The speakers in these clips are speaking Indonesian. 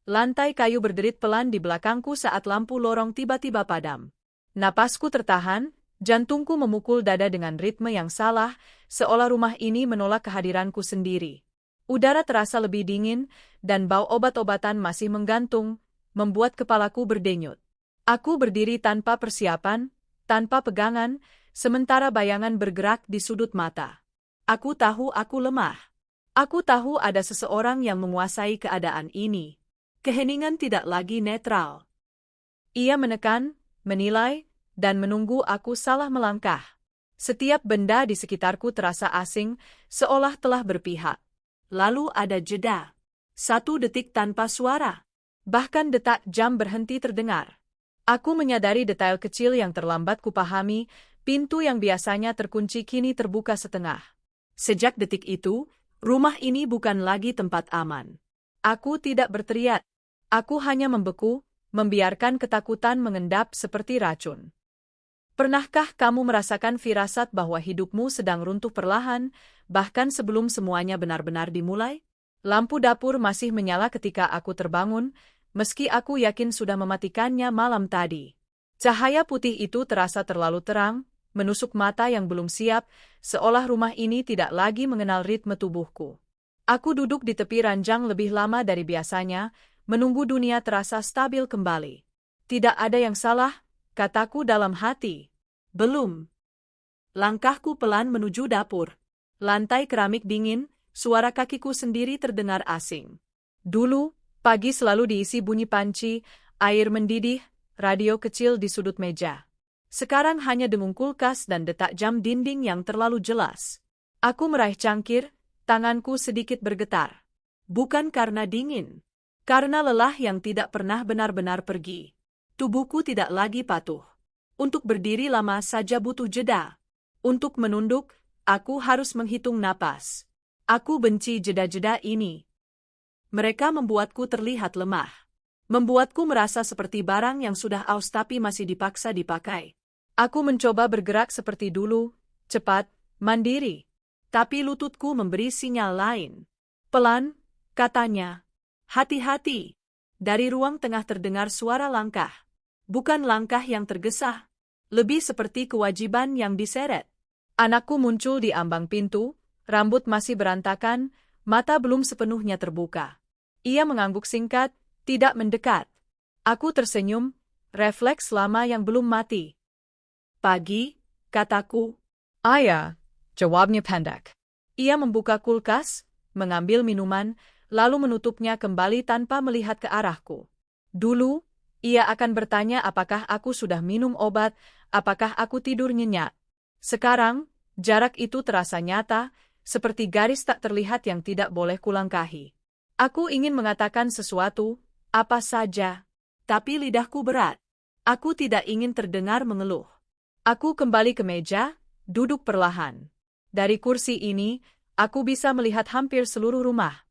Lantai kayu berderit pelan di belakangku saat lampu lorong tiba-tiba padam. Napasku tertahan, jantungku memukul dada dengan ritme yang salah, seolah rumah ini menolak kehadiranku sendiri. Udara terasa lebih dingin, dan bau obat-obatan masih menggantung, membuat kepalaku berdenyut. Aku berdiri tanpa persiapan, tanpa pegangan, sementara bayangan bergerak di sudut mata. Aku tahu aku lemah. Aku tahu ada seseorang yang menguasai keadaan ini. Keheningan tidak lagi netral. Ia menekan, menilai, dan menunggu aku salah melangkah. Setiap benda di sekitarku terasa asing, seolah telah berpihak. Lalu ada jeda. 1 detik tanpa suara. Bahkan detak jam berhenti terdengar. Aku menyadari detail kecil yang terlambat kupahami, pintu yang biasanya terkunci kini terbuka setengah. Sejak detik itu, rumah ini bukan lagi tempat aman. Aku tidak berteriak. Aku hanya membeku, membiarkan ketakutan mengendap seperti racun. Pernahkah kamu merasakan firasat bahwa hidupmu sedang runtuh perlahan, bahkan sebelum semuanya benar-benar dimulai? Lampu dapur masih menyala ketika aku terbangun, meski aku yakin sudah mematikannya malam tadi. Cahaya putih itu terasa terlalu terang, menusuk mata yang belum siap, seolah rumah ini tidak lagi mengenal ritme tubuhku. Aku duduk di tepi ranjang lebih lama dari biasanya, menunggu dunia terasa stabil kembali. Tidak ada yang salah, kataku dalam hati. Belum. Langkahku pelan menuju dapur. Lantai keramik dingin, suara kakiku sendiri terdengar asing. Dulu, pagi selalu diisi bunyi panci, air mendidih, radio kecil di sudut meja. Sekarang hanya dengung kulkas dan detak jam dinding yang terlalu jelas. Aku meraih cangkir, tanganku sedikit bergetar. Bukan karena dingin. Karena lelah yang tidak pernah benar-benar pergi. Tubuhku tidak lagi patuh. Untuk berdiri lama saja butuh jeda. Untuk menunduk, aku harus menghitung napas. Aku benci jeda-jeda ini. Mereka membuatku terlihat lemah. Membuatku merasa seperti barang yang sudah aus tapi masih dipaksa dipakai. Aku mencoba bergerak seperti dulu, cepat, mandiri. Tapi lututku memberi sinyal lain. Pelan, katanya. Hati-hati. Dari ruang tengah terdengar suara langkah. Bukan langkah yang tergesa. Lebih seperti kewajiban yang diseret. Anakku muncul di ambang pintu, rambut masih berantakan, mata belum sepenuhnya terbuka. Ia mengangguk singkat, tidak mendekat. Aku tersenyum, refleks lama yang belum mati. Pagi, kataku. Ayah, jawabnya pendek. Ia membuka kulkas, mengambil minuman, lalu menutupnya kembali tanpa melihat ke arahku. Dulu, ia akan bertanya apakah aku sudah minum obat, apakah aku tidur nyenyak. Sekarang, jarak itu terasa nyata, seperti garis tak terlihat yang tidak boleh kulangkahi. Aku ingin mengatakan sesuatu, apa saja, tapi lidahku berat. Aku tidak ingin terdengar mengeluh. Aku kembali ke meja, duduk perlahan. Dari kursi ini, aku bisa melihat hampir seluruh rumah.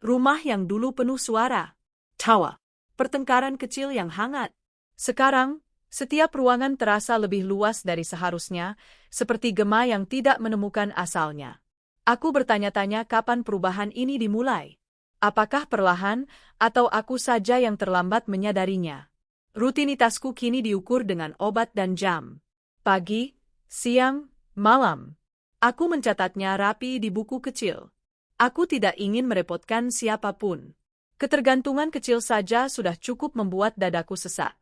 Rumah yang dulu penuh suara, tawa, pertengkaran kecil yang hangat. Sekarang, setiap ruangan terasa lebih luas dari seharusnya, seperti gema yang tidak menemukan asalnya. Aku bertanya-tanya kapan perubahan ini dimulai. Apakah perlahan, atau aku saja yang terlambat menyadarinya? Rutinitasku kini diukur dengan obat dan jam. Pagi, siang, malam. Aku mencatatnya rapi di buku kecil. Aku tidak ingin merepotkan siapapun. Ketergantungan kecil saja sudah cukup membuat dadaku sesak.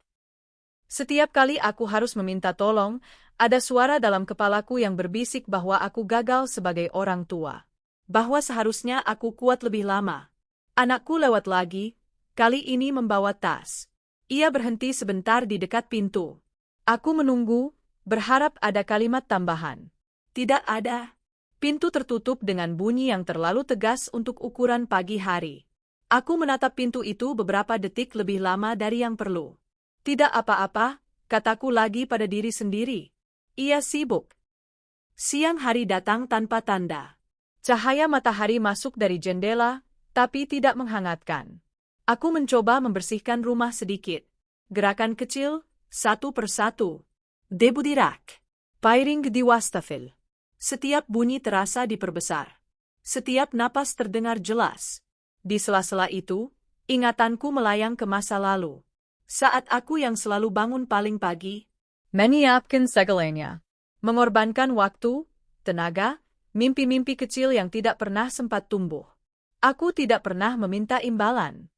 Setiap kali aku harus meminta tolong, ada suara dalam kepalaku yang berbisik bahwa aku gagal sebagai orang tua. Bahwa seharusnya aku kuat lebih lama. Anakku lewat lagi, kali ini membawa tas. Ia berhenti sebentar di dekat pintu. Aku menunggu, berharap ada kalimat tambahan. Tidak ada. Pintu tertutup dengan bunyi yang terlalu tegas untuk ukuran pagi hari. Aku menatap pintu itu beberapa detik lebih lama dari yang perlu. Tidak apa-apa, kataku lagi pada diri sendiri. Ia sibuk. Siang hari datang tanpa tanda. Cahaya matahari masuk dari jendela, tapi tidak menghangatkan. Aku mencoba membersihkan rumah sedikit. Gerakan kecil, satu persatu. Debudirak. Piring diwastafil. Setiap bunyi terasa diperbesar. Setiap napas terdengar jelas. Di sela-sela itu, Ingatanku melayang ke masa lalu. Saat aku yang selalu bangun paling pagi, menyiapkan segalanya. Mengorbankan waktu, tenaga, mimpi-mimpi kecil yang tidak pernah sempat tumbuh. Aku tidak pernah meminta imbalan.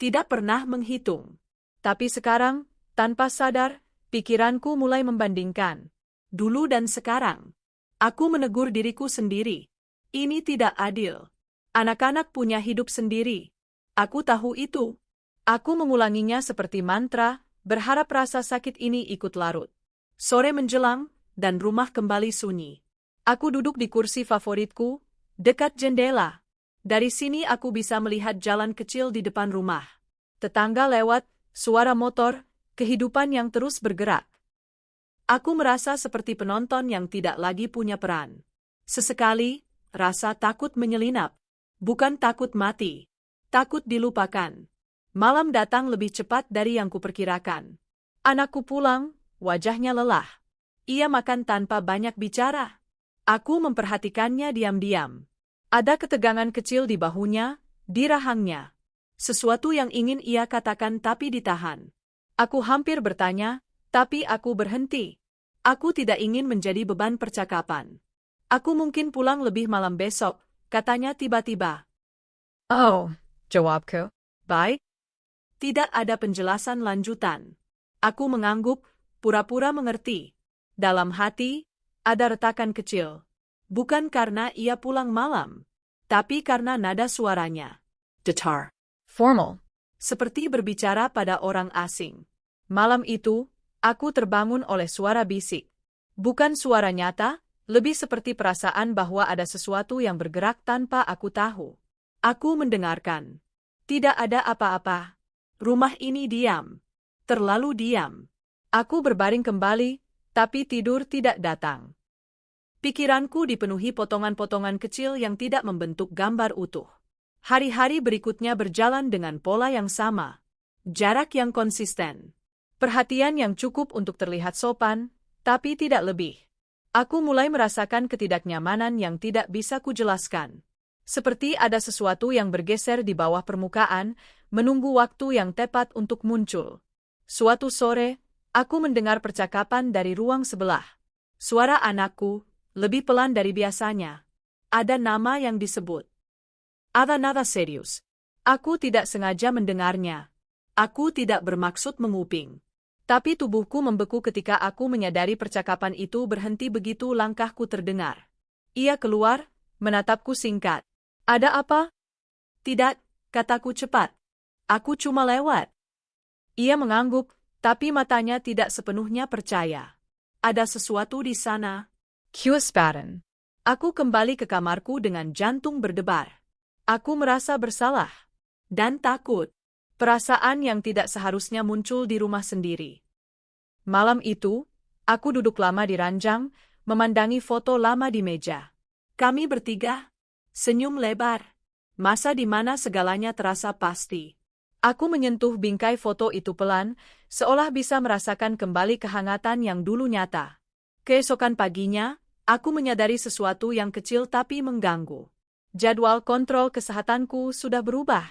Tidak pernah menghitung. Tapi sekarang, tanpa sadar, pikiranku mulai membandingkan. Dulu dan sekarang. Aku menegur diriku sendiri. Ini tidak adil. Anak-anak punya hidup sendiri. Aku tahu itu. Aku mengulanginya seperti mantra, berharap rasa sakit ini ikut larut. Sore menjelang, dan rumah kembali sunyi. Aku duduk di kursi favoritku, dekat jendela. Dari sini aku bisa melihat jalan kecil di depan rumah. Tetangga lewat, suara motor, kehidupan yang terus bergerak. Aku merasa seperti penonton yang tidak lagi punya peran. Sesekali, rasa takut menyelinap. Bukan takut mati. Takut dilupakan. Malam datang lebih cepat dari yang kuperkirakan. Anakku pulang, wajahnya lelah. Ia makan tanpa banyak bicara. Aku memperhatikannya diam-diam. Ada ketegangan kecil di bahunya, di rahangnya. Sesuatu yang ingin ia katakan tapi ditahan. Aku hampir bertanya, tapi aku berhenti. Aku tidak ingin menjadi beban percakapan. Aku mungkin pulang lebih malam besok, katanya tiba-tiba. Oh, jawabku. Baik. Tidak ada penjelasan lanjutan. Aku mengangguk, pura-pura mengerti. Dalam hati, ada retakan kecil. Bukan karena ia pulang malam, tapi karena nada suaranya. Datar. Formal. Seperti berbicara pada orang asing. Malam itu, aku terbangun oleh suara bisik. Bukan suara nyata, lebih seperti perasaan bahwa ada sesuatu yang bergerak tanpa aku tahu. Aku mendengarkan. Tidak ada apa-apa. Rumah ini diam. Terlalu diam. Aku berbaring kembali, tapi tidur tidak datang. Pikiranku dipenuhi potongan-potongan kecil yang tidak membentuk gambar utuh. Hari-hari berikutnya berjalan dengan pola yang sama. Jarak yang konsisten. Perhatian yang cukup untuk terlihat sopan, tapi tidak lebih. Aku mulai merasakan ketidaknyamanan yang tidak bisa kujelaskan. Seperti ada sesuatu yang bergeser di bawah permukaan, menunggu waktu yang tepat untuk muncul. Suatu sore, aku mendengar percakapan dari ruang sebelah. Suara anakku, lebih pelan dari biasanya. Ada nama yang disebut. Ada nada serius. Aku tidak sengaja mendengarnya. Aku tidak bermaksud menguping. Tapi tubuhku membeku ketika aku menyadari percakapan itu berhenti begitu langkahku terdengar. Ia keluar, menatapku singkat. Ada apa? Tidak, kataku cepat. Aku cuma lewat. Ia mengangguk, tapi matanya tidak sepenuhnya percaya. Ada sesuatu di sana. Kiuspaden. Aku kembali ke kamarku dengan jantung berdebar. Aku merasa bersalah. Dan takut. Perasaan yang tidak seharusnya muncul di rumah sendiri. Malam itu, aku duduk lama di ranjang, memandangi foto lama di meja. Kami bertiga. Senyum lebar. Masa di mana segalanya terasa pasti. Aku menyentuh bingkai foto itu pelan, seolah bisa merasakan kembali kehangatan yang dulu nyata. Keesokan paginya, aku menyadari sesuatu yang kecil tapi mengganggu. Jadwal kontrol kesehatanku sudah berubah.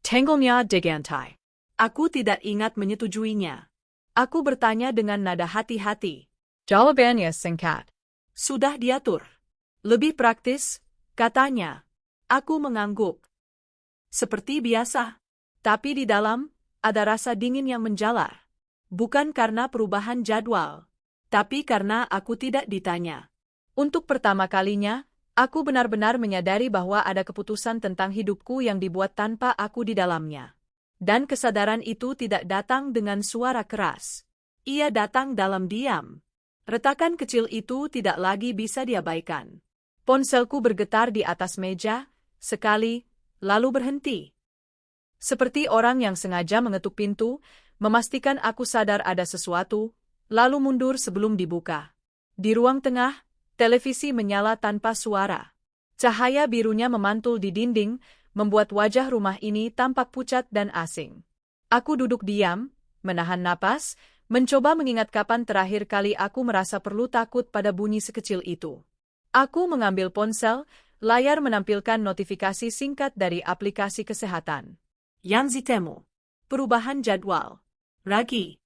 Tenggelnya diganti. Aku tidak ingat menyetujuinya. Aku bertanya dengan nada hati-hati. Jawabannya singkat. Sudah diatur. Lebih praktis, katanya. Aku mengangguk. Seperti biasa. Tapi di dalam, ada rasa dingin yang menjalar. Bukan karena perubahan jadwal. Tapi karena aku tidak ditanya. Untuk pertama kalinya, aku benar-benar menyadari bahwa ada keputusan tentang hidupku yang dibuat tanpa aku di dalamnya. Dan kesadaran itu tidak datang dengan suara keras. Ia datang dalam diam. Retakan kecil itu tidak lagi bisa diabaikan. Ponselku bergetar di atas meja, sekali, lalu berhenti. Seperti orang yang sengaja mengetuk pintu, memastikan aku sadar ada sesuatu, lalu mundur sebelum dibuka. Di ruang tengah, televisi menyala tanpa suara. Cahaya birunya memantul di dinding, membuat wajah rumah ini tampak pucat dan asing. Aku duduk diam, menahan napas, mencoba mengingat kapan terakhir kali aku merasa perlu takut pada bunyi sekecil itu. Aku mengambil ponsel, layar menampilkan notifikasi singkat dari aplikasi kesehatan. Yanzi Temu. Perubahan jadwal. Ragi.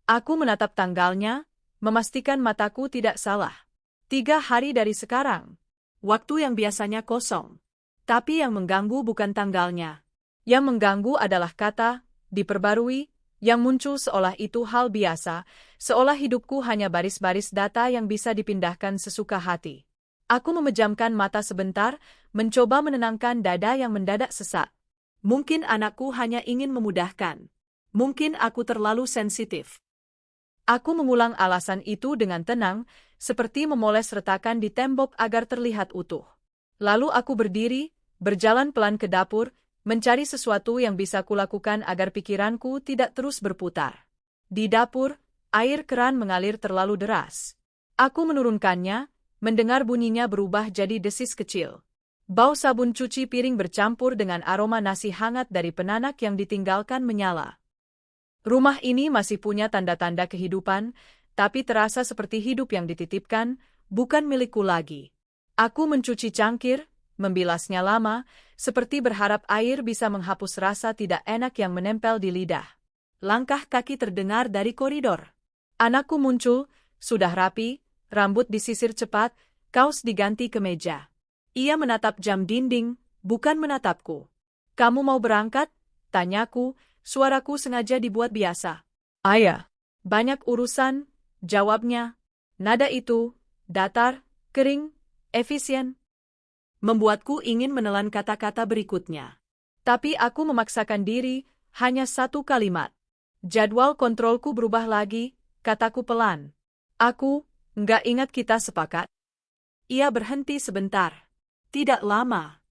Aku menatap tanggalnya, memastikan mataku tidak salah. 3 hari dari sekarang. Waktu yang biasanya kosong. Tapi yang mengganggu bukan tanggalnya. Yang mengganggu adalah kata, diperbarui, yang muncul seolah itu hal biasa, seolah hidupku hanya baris-baris data yang bisa dipindahkan sesuka hati. Aku memejamkan mata sebentar, mencoba menenangkan dada yang mendadak sesak. Mungkin anakku hanya ingin memudahkan. Mungkin aku terlalu sensitif. Aku mengulang alasan itu dengan tenang, seperti memoles retakan di tembok agar terlihat utuh. Lalu aku berdiri, berjalan pelan ke dapur, mencari sesuatu yang bisa kulakukan agar pikiranku tidak terus berputar. Di dapur, air keran mengalir terlalu deras. Aku menurunkannya, mendengar bunyinya berubah jadi desis kecil. Bau sabun cuci piring bercampur dengan aroma nasi hangat dari penanak yang ditinggalkan menyala. Rumah ini masih punya tanda-tanda kehidupan, tapi terasa seperti hidup yang dititipkan, bukan milikku lagi. Aku mencuci cangkir, membilasnya lama, seperti berharap air bisa menghapus rasa tidak enak yang menempel di lidah. Langkah kaki terdengar dari koridor. Anakku muncul, sudah rapi, rambut disisir cepat, kaos diganti ke meja. Ia menatap jam dinding, bukan menatapku. "Kamu mau berangkat?" tanyaku, suaraku sengaja dibuat biasa. "Ayah, banyak urusan," jawabnya. Nada itu, datar, kering, efisien, membuatku ingin menelan kata-kata berikutnya. Tapi aku memaksakan diri, hanya 1 kalimat. "Jadwal kontrolku berubah lagi," kataku pelan. "Aku, nggak ingat kita sepakat." Ia berhenti sebentar. Tidak lama.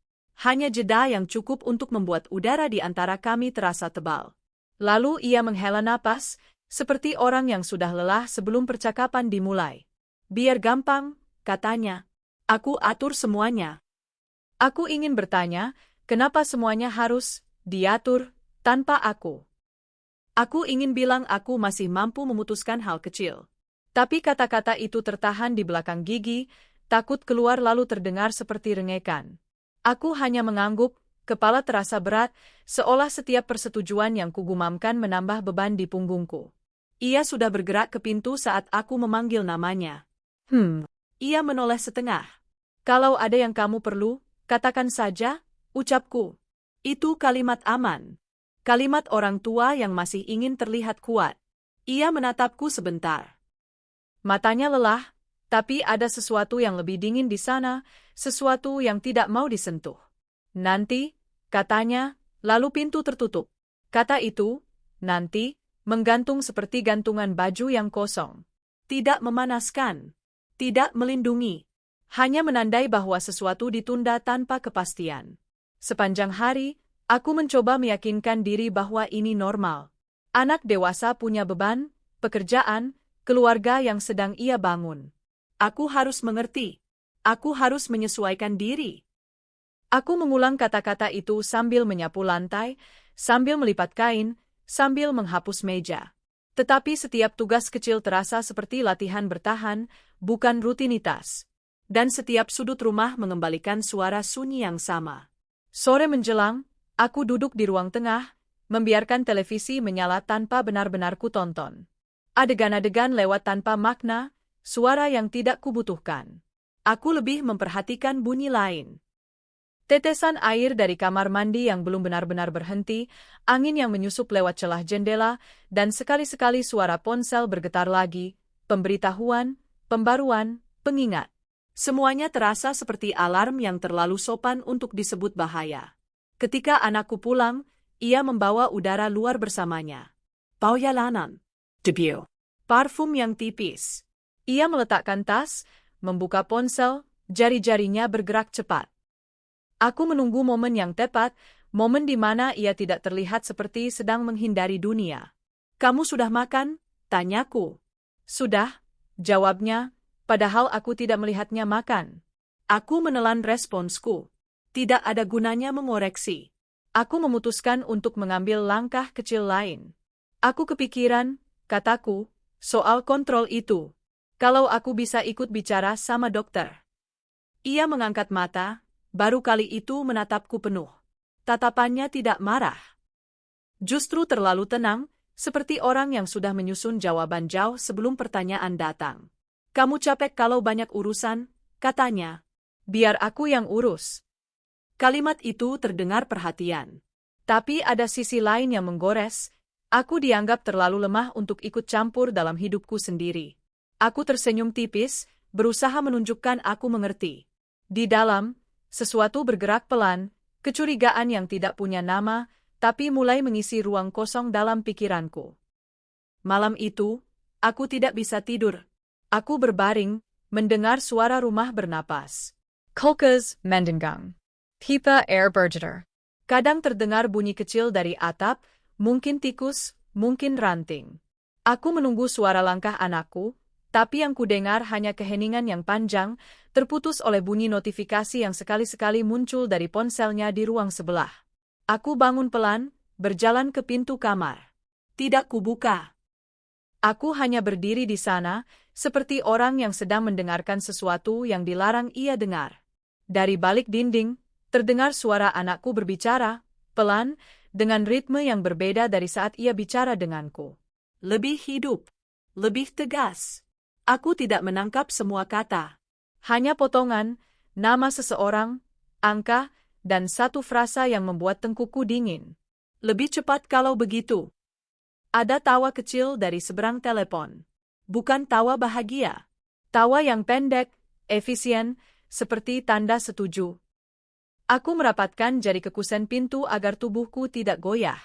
Hanya jeda yang cukup untuk membuat udara di antara kami terasa tebal. Lalu ia menghela napas, seperti orang yang sudah lelah sebelum percakapan dimulai. "Biar gampang," katanya. "Aku atur semuanya." Aku ingin bertanya, kenapa semuanya harus diatur tanpa aku? Aku ingin bilang aku masih mampu memutuskan hal kecil. Tapi kata-kata itu tertahan di belakang gigi, takut keluar lalu terdengar seperti rengekan. Aku hanya mengangguk, kepala terasa berat, seolah setiap persetujuan yang kugumamkan menambah beban di punggungku. Ia sudah bergerak ke pintu saat aku memanggil namanya. Ia menoleh setengah. "Kalau ada yang kamu perlu, katakan saja," ucapku. Itu kalimat aman. Kalimat orang tua yang masih ingin terlihat kuat. Ia menatapku sebentar. Matanya lelah, tapi ada sesuatu yang lebih dingin di sana, sesuatu yang tidak mau disentuh. "Nanti," katanya, lalu pintu tertutup. Kata itu, nanti, menggantung seperti gantungan baju yang kosong. Tidak memanaskan, tidak melindungi, hanya menandai bahwa sesuatu ditunda tanpa kepastian. Sepanjang hari, aku mencoba meyakinkan diri bahwa ini normal. Anak dewasa punya beban, pekerjaan, keluarga yang sedang ia bangun. Aku harus mengerti. Aku harus menyesuaikan diri. Aku mengulang kata-kata itu sambil menyapu lantai, sambil melipat kain, sambil menghapus meja. Tetapi setiap tugas kecil terasa seperti latihan bertahan, bukan rutinitas. Dan setiap sudut rumah mengembalikan suara sunyi yang sama. Sore menjelang, aku duduk di ruang tengah, membiarkan televisi menyala tanpa benar-benar kutonton. Adegan-adegan lewat tanpa makna, suara yang tidak kubutuhkan. Aku lebih memperhatikan bunyi lain. Tetesan air dari kamar mandi yang belum benar-benar berhenti, angin yang menyusup lewat celah jendela, dan sekali-sekali suara ponsel bergetar lagi, pemberitahuan, pembaruan, pengingat. Semuanya terasa seperti alarm yang terlalu sopan untuk disebut bahaya. Ketika anakku pulang, ia membawa udara luar bersamanya. Pauyalanan. Debut. Parfum yang tipis. Ia meletakkan tas, membuka ponsel, jari-jarinya bergerak cepat. Aku menunggu momen yang tepat, momen di mana ia tidak terlihat seperti sedang menghindari dunia. "Kamu sudah makan?" tanyaku. "Sudah," jawabnya, padahal aku tidak melihatnya makan. Aku menelan responsku. Tidak ada gunanya mengoreksi. Aku memutuskan untuk mengambil langkah kecil lain. "Aku kepikiran," kataku, "soal kontrol itu. Kalau aku bisa ikut bicara sama dokter." Ia mengangkat mata, baru kali itu menatapku penuh. Tatapannya tidak marah. Justru terlalu tenang, seperti orang yang sudah menyusun jawaban jauh sebelum pertanyaan datang. Kamu capek kalau banyak urusan, katanya. Biar aku yang urus. Kalimat itu terdengar perhatian. Tapi ada sisi lain yang menggores. Aku dianggap terlalu lemah untuk ikut campur dalam hidupku sendiri. Aku tersenyum tipis, berusaha menunjukkan aku mengerti. Di dalam, sesuatu bergerak pelan, kecurigaan yang tidak punya nama, tapi mulai mengisi ruang kosong dalam pikiranku. Malam itu, aku tidak bisa tidur. Aku berbaring, mendengar suara rumah bernapas. Kulkas mendenggang. Pipa air berjeter. Kadang terdengar bunyi kecil dari atap, mungkin tikus, mungkin ranting. Aku menunggu suara langkah anakku, tapi yang kudengar hanya keheningan yang panjang, terputus oleh bunyi notifikasi yang sekali-sekali muncul dari ponselnya di ruang sebelah. Aku bangun pelan, berjalan ke pintu kamar. Tidak kubuka. Aku hanya berdiri di sana, seperti orang yang sedang mendengarkan sesuatu yang dilarang ia dengar. Dari balik dinding, terdengar suara anakku berbicara, pelan, dengan ritme yang berbeda dari saat ia bicara denganku. Lebih hidup, lebih tegas. Aku tidak menangkap semua kata. Hanya potongan, nama seseorang, angka, dan satu frasa yang membuat tengkukku dingin. Lebih cepat kalau begitu. Ada tawa kecil dari seberang telepon. Bukan tawa bahagia. Tawa yang pendek, efisien, seperti tanda setuju. Aku merapatkan jari kekusen pintu agar tubuhku tidak goyah.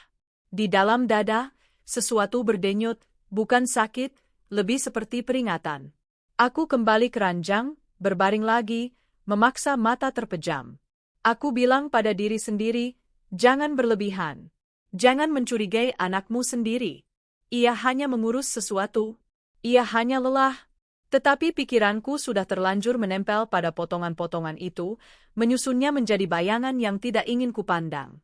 Di dalam dada, sesuatu berdenyut, bukan sakit, lebih seperti peringatan. Aku kembali ke ranjang, berbaring lagi, memaksa mata terpejam. Aku bilang pada diri sendiri, jangan berlebihan. Jangan mencurigai anakmu sendiri. Ia hanya mengurus sesuatu. Ia hanya lelah. Tetapi pikiranku sudah terlanjur menempel pada potongan-potongan itu, menyusunnya menjadi bayangan yang tidak ingin kupandang.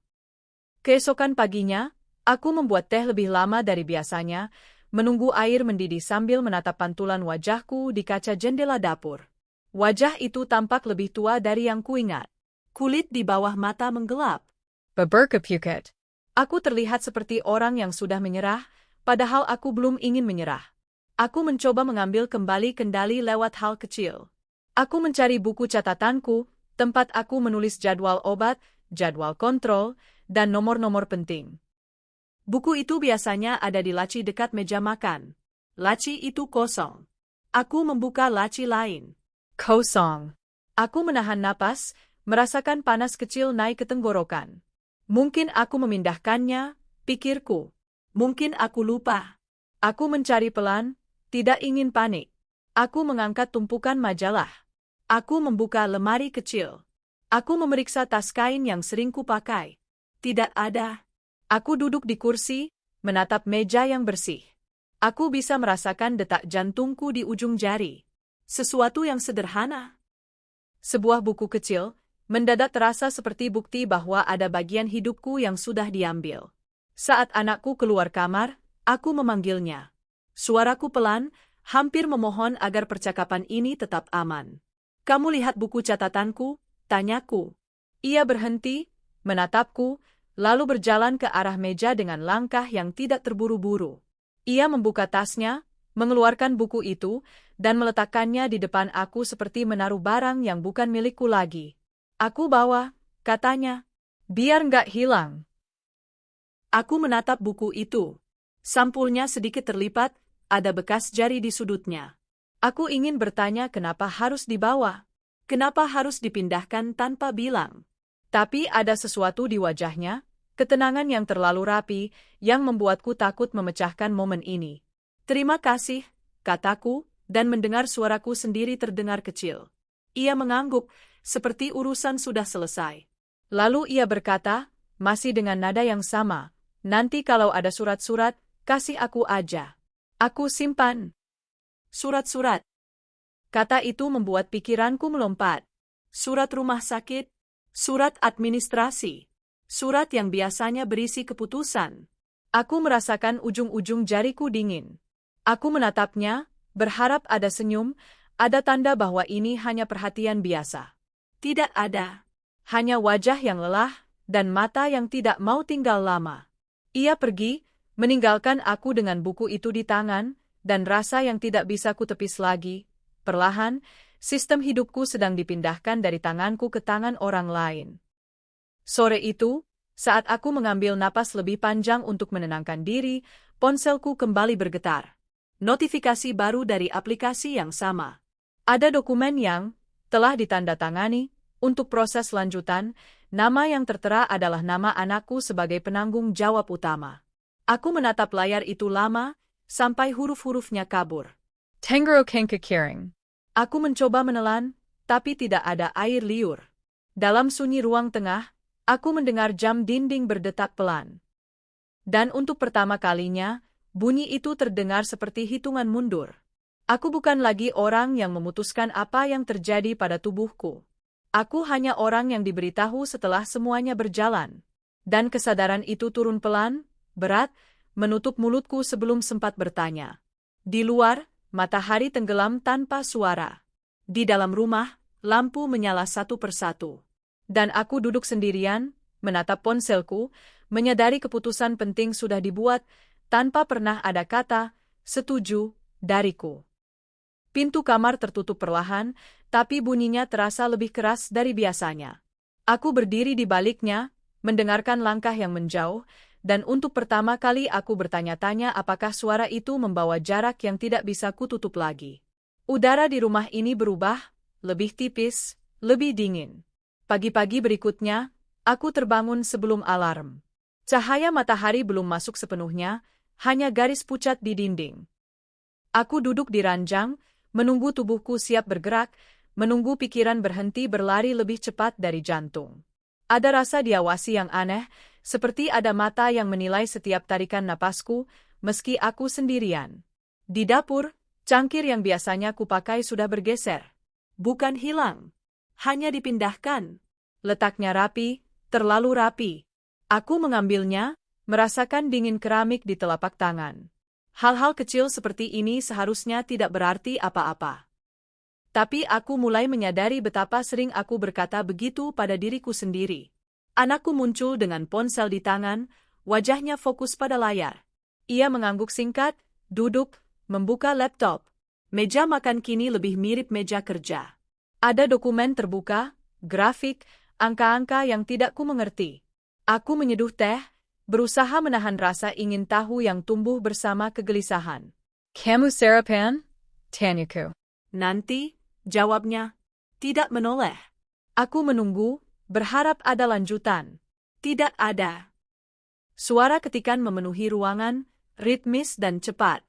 Keesokan paginya, aku membuat teh lebih lama dari biasanya, menunggu air mendidih sambil menatap pantulan wajahku di kaca jendela dapur. Wajah itu tampak lebih tua dari yang kuingat. Kulit di bawah mata menggelap. Beberkepukit. Aku terlihat seperti orang yang sudah menyerah, padahal aku belum ingin menyerah. Aku mencoba mengambil kembali kendali lewat hal kecil. Aku mencari buku catatanku, tempat aku menulis jadwal obat, jadwal kontrol, dan nomor-nomor penting. Buku itu biasanya ada di laci dekat meja makan. Laci itu kosong. Aku membuka laci lain. Kosong. Aku menahan napas, merasakan panas kecil naik ke tenggorokan. Mungkin aku memindahkannya, pikirku. Mungkin aku lupa. Aku mencari pelan, tidak ingin panik. Aku mengangkat tumpukan majalah. Aku membuka lemari kecil. Aku memeriksa tas kain yang sering kupakai. Tidak ada. Aku duduk di kursi, menatap meja yang bersih. Aku bisa merasakan detak jantungku di ujung jari. Sesuatu yang sederhana. Sebuah buku kecil, mendadak terasa seperti bukti bahwa ada bagian hidupku yang sudah diambil. Saat anakku keluar kamar, aku memanggilnya. Suaraku pelan, hampir memohon agar percakapan ini tetap aman. Kamu lihat buku catatanku? Tanyaku. Ia berhenti, menatapku, lalu berjalan ke arah meja dengan langkah yang tidak terburu-buru. Ia membuka tasnya, mengeluarkan buku itu, dan meletakkannya di depan aku seperti menaruh barang yang bukan milikku lagi. Aku bawa, katanya. Biar nggak hilang. Aku menatap buku itu. Sampulnya sedikit terlipat, ada bekas jari di sudutnya. Aku ingin bertanya kenapa harus dibawa. Kenapa harus dipindahkan tanpa bilang. Tapi ada sesuatu di wajahnya, ketenangan yang terlalu rapi, yang membuatku takut memecahkan momen ini. Terima kasih, kataku, dan mendengar suaraku sendiri terdengar kecil. Ia mengangguk, seperti urusan sudah selesai. Lalu ia berkata, masih dengan nada yang sama, nanti kalau ada surat-surat, kasih aku aja. Aku simpan. Surat-surat. Kata itu membuat pikiranku melompat. Surat rumah sakit, surat administrasi, surat yang biasanya berisi keputusan. Aku merasakan ujung-ujung jariku dingin. Aku menatapnya, berharap ada senyum, ada tanda bahwa ini hanya perhatian biasa. Tidak ada. Hanya wajah yang lelah, dan mata yang tidak mau tinggal lama. Ia pergi, meninggalkan aku dengan buku itu di tangan, dan rasa yang tidak bisa kutepis lagi. Perlahan, sistem hidupku sedang dipindahkan dari tanganku ke tangan orang lain. Sore itu, saat aku mengambil napas lebih panjang untuk menenangkan diri, ponselku kembali bergetar. Notifikasi baru dari aplikasi yang sama. Ada dokumen yang telah ditandatangani untuk proses lanjutan. Nama yang tertera adalah nama anakku sebagai penanggung jawab utama. Aku menatap layar itu lama, sampai huruf-hurufnya kabur. Tenggoro Kenkakiring. Aku mencoba menelan, tapi tidak ada air liur. Dalam sunyi ruang tengah, aku mendengar jam dinding berdetak pelan. Dan untuk pertama kalinya, bunyi itu terdengar seperti hitungan mundur. Aku bukan lagi orang yang memutuskan apa yang terjadi pada tubuhku. Aku hanya orang yang diberitahu setelah semuanya berjalan. Dan kesadaran itu turun pelan, berat, menutup mulutku sebelum sempat bertanya. Di luar, matahari tenggelam tanpa suara. Di dalam rumah, lampu menyala satu persatu. Dan aku duduk sendirian, menatap ponselku, menyadari keputusan penting sudah dibuat, tanpa pernah ada kata, setuju, dariku. Pintu kamar tertutup perlahan, tapi bunyinya terasa lebih keras dari biasanya. Aku berdiri di baliknya, mendengarkan langkah yang menjauh, dan untuk pertama kali aku bertanya-tanya apakah suara itu membawa jarak yang tidak bisa kututup lagi. Udara di rumah ini berubah, lebih tipis, lebih dingin. Pagi-pagi berikutnya, aku terbangun sebelum alarm. Cahaya matahari belum masuk sepenuhnya, hanya garis pucat di dinding. Aku duduk di ranjang, menunggu tubuhku siap bergerak, menunggu pikiran berhenti berlari lebih cepat dari jantung. Ada rasa diawasi yang aneh, seperti ada mata yang menilai setiap tarikan napasku, meski aku sendirian. Di dapur, cangkir yang biasanya kupakai sudah bergeser. Bukan hilang, hanya dipindahkan. Letaknya rapi, terlalu rapi. Aku mengambilnya, merasakan dingin keramik di telapak tangan. Hal-hal kecil seperti ini seharusnya tidak berarti apa-apa. Tapi aku mulai menyadari betapa sering aku berkata begitu pada diriku sendiri. Anakku muncul dengan ponsel di tangan, wajahnya fokus pada layar. Ia mengangguk singkat, duduk, membuka laptop. Meja makan kini lebih mirip meja kerja. Ada dokumen terbuka, grafik, angka-angka yang tidak ku mengerti. Aku menyeduh teh, berusaha menahan rasa ingin tahu yang tumbuh bersama kegelisahan. Kamu sarapan? Tanyaku. Nanti, jawabnya. Tidak menoleh. Aku menunggu, berharap ada lanjutan. Tidak ada. Suara ketikan memenuhi ruangan, ritmis dan cepat.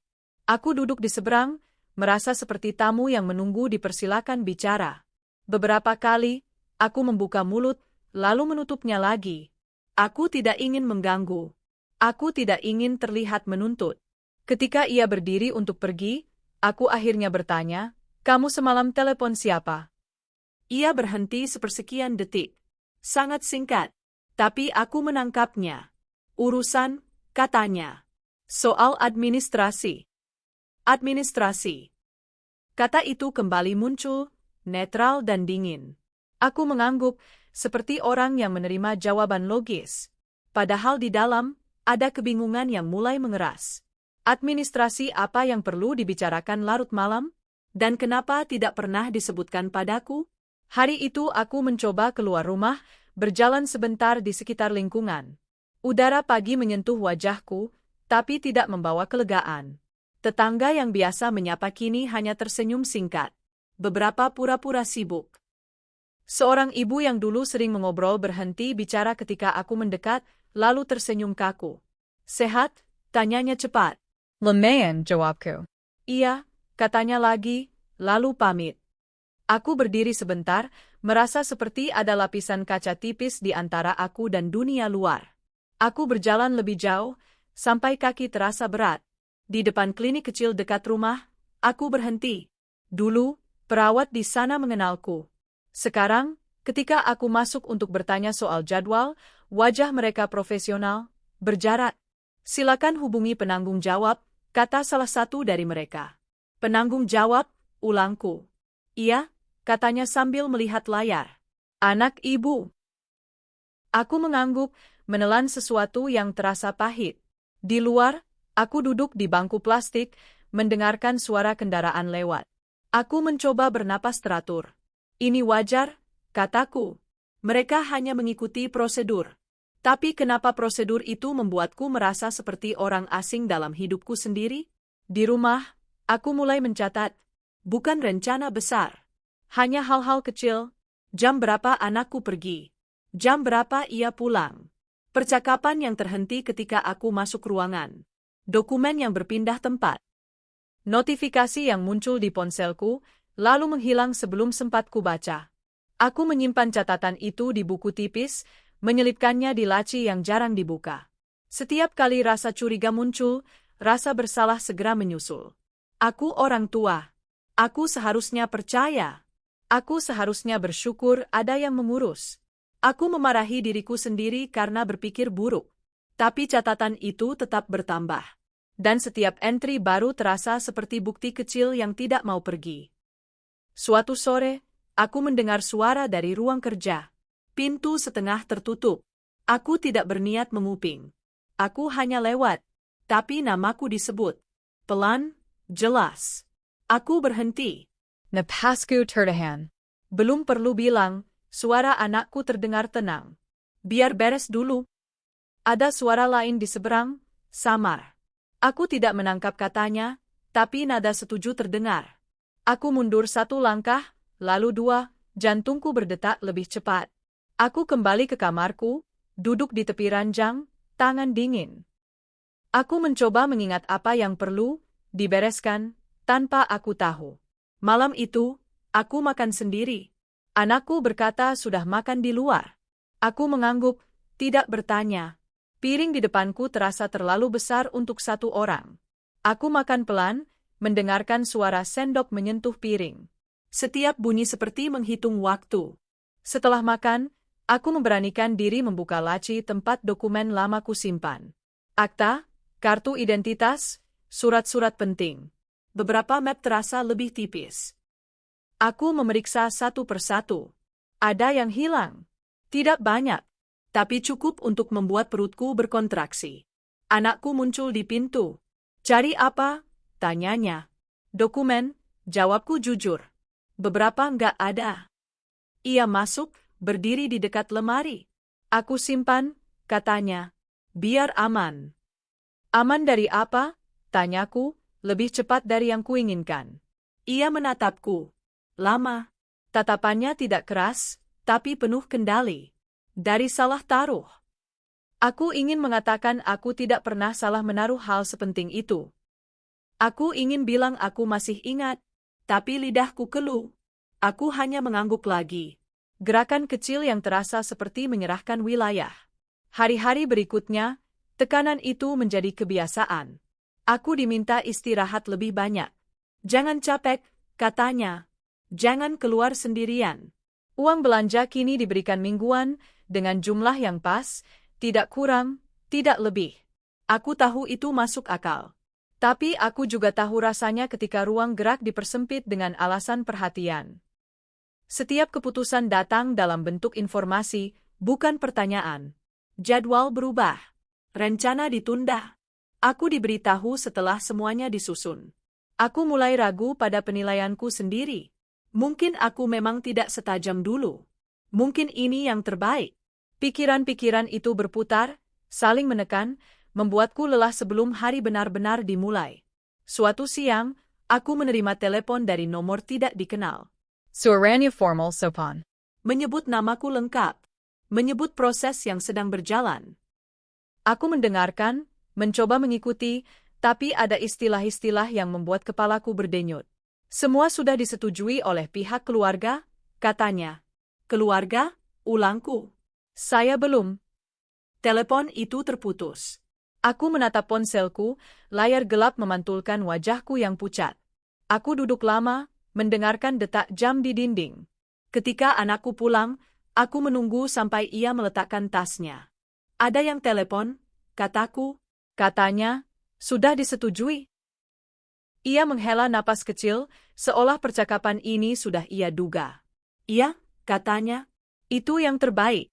Aku duduk di seberang, merasa seperti tamu yang menunggu dipersilakan bicara. Beberapa kali, aku membuka mulut, lalu menutupnya lagi. Aku tidak ingin mengganggu. Aku tidak ingin terlihat menuntut. Ketika ia berdiri untuk pergi, aku akhirnya bertanya, "Kamu semalam telepon siapa?" Ia berhenti sepersekian detik. Sangat singkat, tapi aku menangkapnya. Urusan, katanya. Soal administrasi. Administrasi. Kata itu kembali muncul, netral dan dingin. Aku mengangguk, seperti orang yang menerima jawaban logis. Padahal di dalam, ada kebingungan yang mulai mengeras. Administrasi apa yang perlu dibicarakan larut malam? Dan kenapa tidak pernah disebutkan padaku? Hari itu aku mencoba keluar rumah, berjalan sebentar di sekitar lingkungan. Udara pagi menyentuh wajahku, tapi tidak membawa kelegaan. Tetangga yang biasa menyapa kini hanya tersenyum singkat. Beberapa pura-pura sibuk. Seorang ibu yang dulu sering mengobrol berhenti bicara ketika aku mendekat, lalu tersenyum kaku. "Sehat?" tanyanya cepat. Lumayan, jawabku. "Iya," katanya lagi, lalu pamit. Aku berdiri sebentar, merasa seperti ada lapisan kaca tipis di antara aku dan dunia luar. Aku berjalan lebih jauh, sampai kaki terasa berat. Di depan klinik kecil dekat rumah, aku berhenti. Dulu, perawat di sana mengenalku. Sekarang, ketika aku masuk untuk bertanya soal jadwal, wajah mereka profesional, berjarak. "Silakan hubungi penanggung jawab," kata salah satu dari mereka. "Penanggung jawab," ulangku. "Iya," katanya sambil melihat layar. "Anak ibu." Aku mengangguk, menelan sesuatu yang terasa pahit. Di luar, aku duduk di bangku plastik, mendengarkan suara kendaraan lewat. Aku mencoba bernapas teratur. Ini wajar, kataku. Mereka hanya mengikuti prosedur. Tapi kenapa prosedur itu membuatku merasa seperti orang asing dalam hidupku sendiri? Di rumah, aku mulai mencatat. Bukan rencana besar. Hanya hal-hal kecil. Jam berapa anakku pergi? Jam berapa ia pulang? Percakapan yang terhenti ketika aku masuk ruangan. Dokumen yang berpindah tempat. Notifikasi yang muncul di ponselku, lalu menghilang sebelum sempat kubaca. Aku menyimpan catatan itu di buku tipis, menyelipkannya di laci yang jarang dibuka. Setiap kali rasa curiga muncul, rasa bersalah segera menyusul. Aku orang tua. Aku seharusnya percaya. Aku seharusnya bersyukur ada yang mengurus. Aku memarahi diriku sendiri karena berpikir buruk. Tapi catatan itu tetap bertambah. Dan setiap entry baru terasa seperti bukti kecil yang tidak mau pergi. Suatu sore, aku mendengar suara dari ruang kerja. Pintu setengah tertutup. Aku tidak berniat menguping. Aku hanya lewat. Tapi namaku disebut. Pelan, jelas. Aku berhenti. Napasku Tertahan. Belum perlu bilang, suara anakku terdengar tenang. Biar beres dulu. Ada suara lain di seberang, samar. Aku tidak menangkap katanya, tapi nada setuju terdengar. Aku mundur satu langkah, lalu dua, jantungku berdetak lebih cepat. Aku kembali ke kamarku, duduk di tepi ranjang, tangan dingin. Aku mencoba mengingat apa yang perlu dibereskan, tanpa aku tahu. Malam itu, aku makan sendiri. Anakku berkata sudah makan di luar. Aku mengangguk, tidak bertanya. Piring di depanku terasa terlalu besar untuk satu orang. Aku makan pelan, mendengarkan suara sendok menyentuh piring. Setiap bunyi seperti menghitung waktu. Setelah makan, aku memberanikan diri membuka laci tempat dokumen lama ku simpan. Akta, kartu identitas, surat-surat penting. Beberapa map terasa lebih tipis. Aku memeriksa satu persatu. Ada yang hilang. Tidak banyak. Tapi cukup untuk membuat perutku berkontraksi. Anakku muncul di pintu. Cari apa? Tanyanya. Dokumen, jawabku jujur. Beberapa nggak ada. Ia masuk, berdiri di dekat lemari. Aku simpan, katanya. Biar aman. Aman dari apa? Tanyaku, lebih cepat dari yang kuinginkan. Ia menatapku. Lama. Tatapannya tidak keras, tapi penuh kendali. Dari salah taruh. Aku ingin mengatakan aku tidak pernah salah menaruh hal sepenting itu. Aku ingin bilang aku masih ingat, tapi lidahku keluh. Aku hanya mengangguk lagi. Gerakan kecil yang terasa seperti menyerahkan wilayah. Hari-hari berikutnya, tekanan itu menjadi kebiasaan. Aku diminta istirahat lebih banyak. Jangan capek, katanya. Jangan keluar sendirian. Uang belanja kini diberikan mingguan, dengan jumlah yang pas, tidak kurang, tidak lebih. Aku tahu itu masuk akal. Tapi aku juga tahu rasanya ketika ruang gerak dipersempit dengan alasan perhatian. Setiap keputusan datang dalam bentuk informasi, bukan pertanyaan. Jadwal berubah. Rencana ditunda. Aku diberitahu setelah semuanya disusun. Aku mulai ragu pada penilaianku sendiri. Mungkin aku memang tidak setajam dulu. Mungkin ini yang terbaik. Pikiran-pikiran itu berputar, saling menekan, membuatku lelah sebelum hari benar-benar dimulai. Suatu siang, aku menerima telepon dari nomor tidak dikenal. Suaranya formal sopan. Menyebut namaku lengkap. Menyebut proses yang sedang berjalan. Aku mendengarkan, mencoba mengikuti, tapi ada istilah-istilah yang membuat kepalaku berdenyut. Semua sudah disetujui oleh pihak keluarga, katanya. Keluarga? Ulangku. Saya belum. Telepon itu terputus. Aku menatap ponselku, layar gelap memantulkan wajahku yang pucat. Aku duduk lama, mendengarkan detak jam di dinding. Ketika anakku pulang, aku menunggu sampai ia meletakkan tasnya. Ada yang telepon, kataku. Katanya, sudah disetujui. Ia menghela napas kecil, seolah percakapan ini sudah ia duga. Iya, katanya. Itu yang terbaik.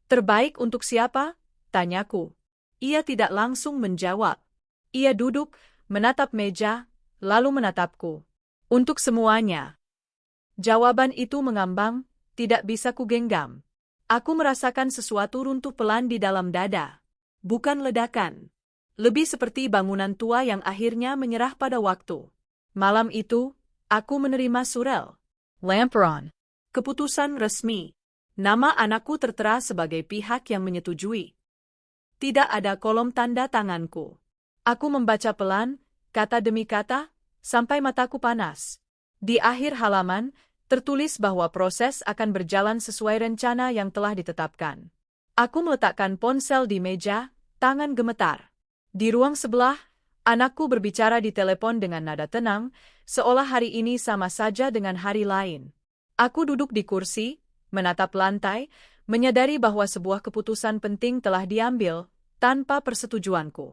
Terbaik untuk siapa? Tanyaku. Ia tidak langsung menjawab. Ia duduk, menatap meja, lalu menatapku. Untuk semuanya. Jawaban itu mengambang, tidak bisa kugenggam. Aku merasakan sesuatu runtuh pelan di dalam dada. Bukan ledakan. Lebih seperti bangunan tua yang akhirnya menyerah pada waktu. Malam itu, aku menerima surel. Lamperon. Keputusan resmi. Nama anakku tertera sebagai pihak yang menyetujui. Tidak ada kolom tanda tanganku. Aku membaca pelan, kata demi kata, sampai mataku panas. Di akhir halaman, tertulis bahwa proses akan berjalan sesuai rencana yang telah ditetapkan. Aku meletakkan ponsel di meja, tangan gemetar. Di ruang sebelah, anakku berbicara di telepon dengan nada tenang, seolah hari ini sama saja dengan hari lain. Aku duduk di kursi, menatap lantai, menyadari bahwa sebuah keputusan penting telah diambil, tanpa persetujuanku.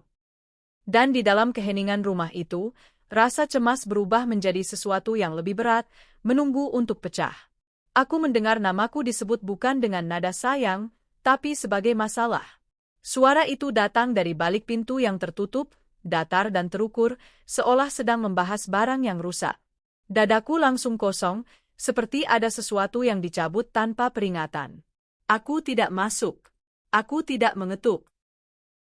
Dan di dalam keheningan rumah itu, rasa cemas berubah menjadi sesuatu yang lebih berat, menunggu untuk pecah. Aku mendengar namaku disebut bukan dengan nada sayang, tapi sebagai masalah. Suara itu datang dari balik pintu yang tertutup, datar dan terukur, seolah sedang membahas barang yang rusak. Dadaku langsung kosong, seperti ada sesuatu yang dicabut tanpa peringatan. Aku tidak masuk. Aku tidak mengetuk.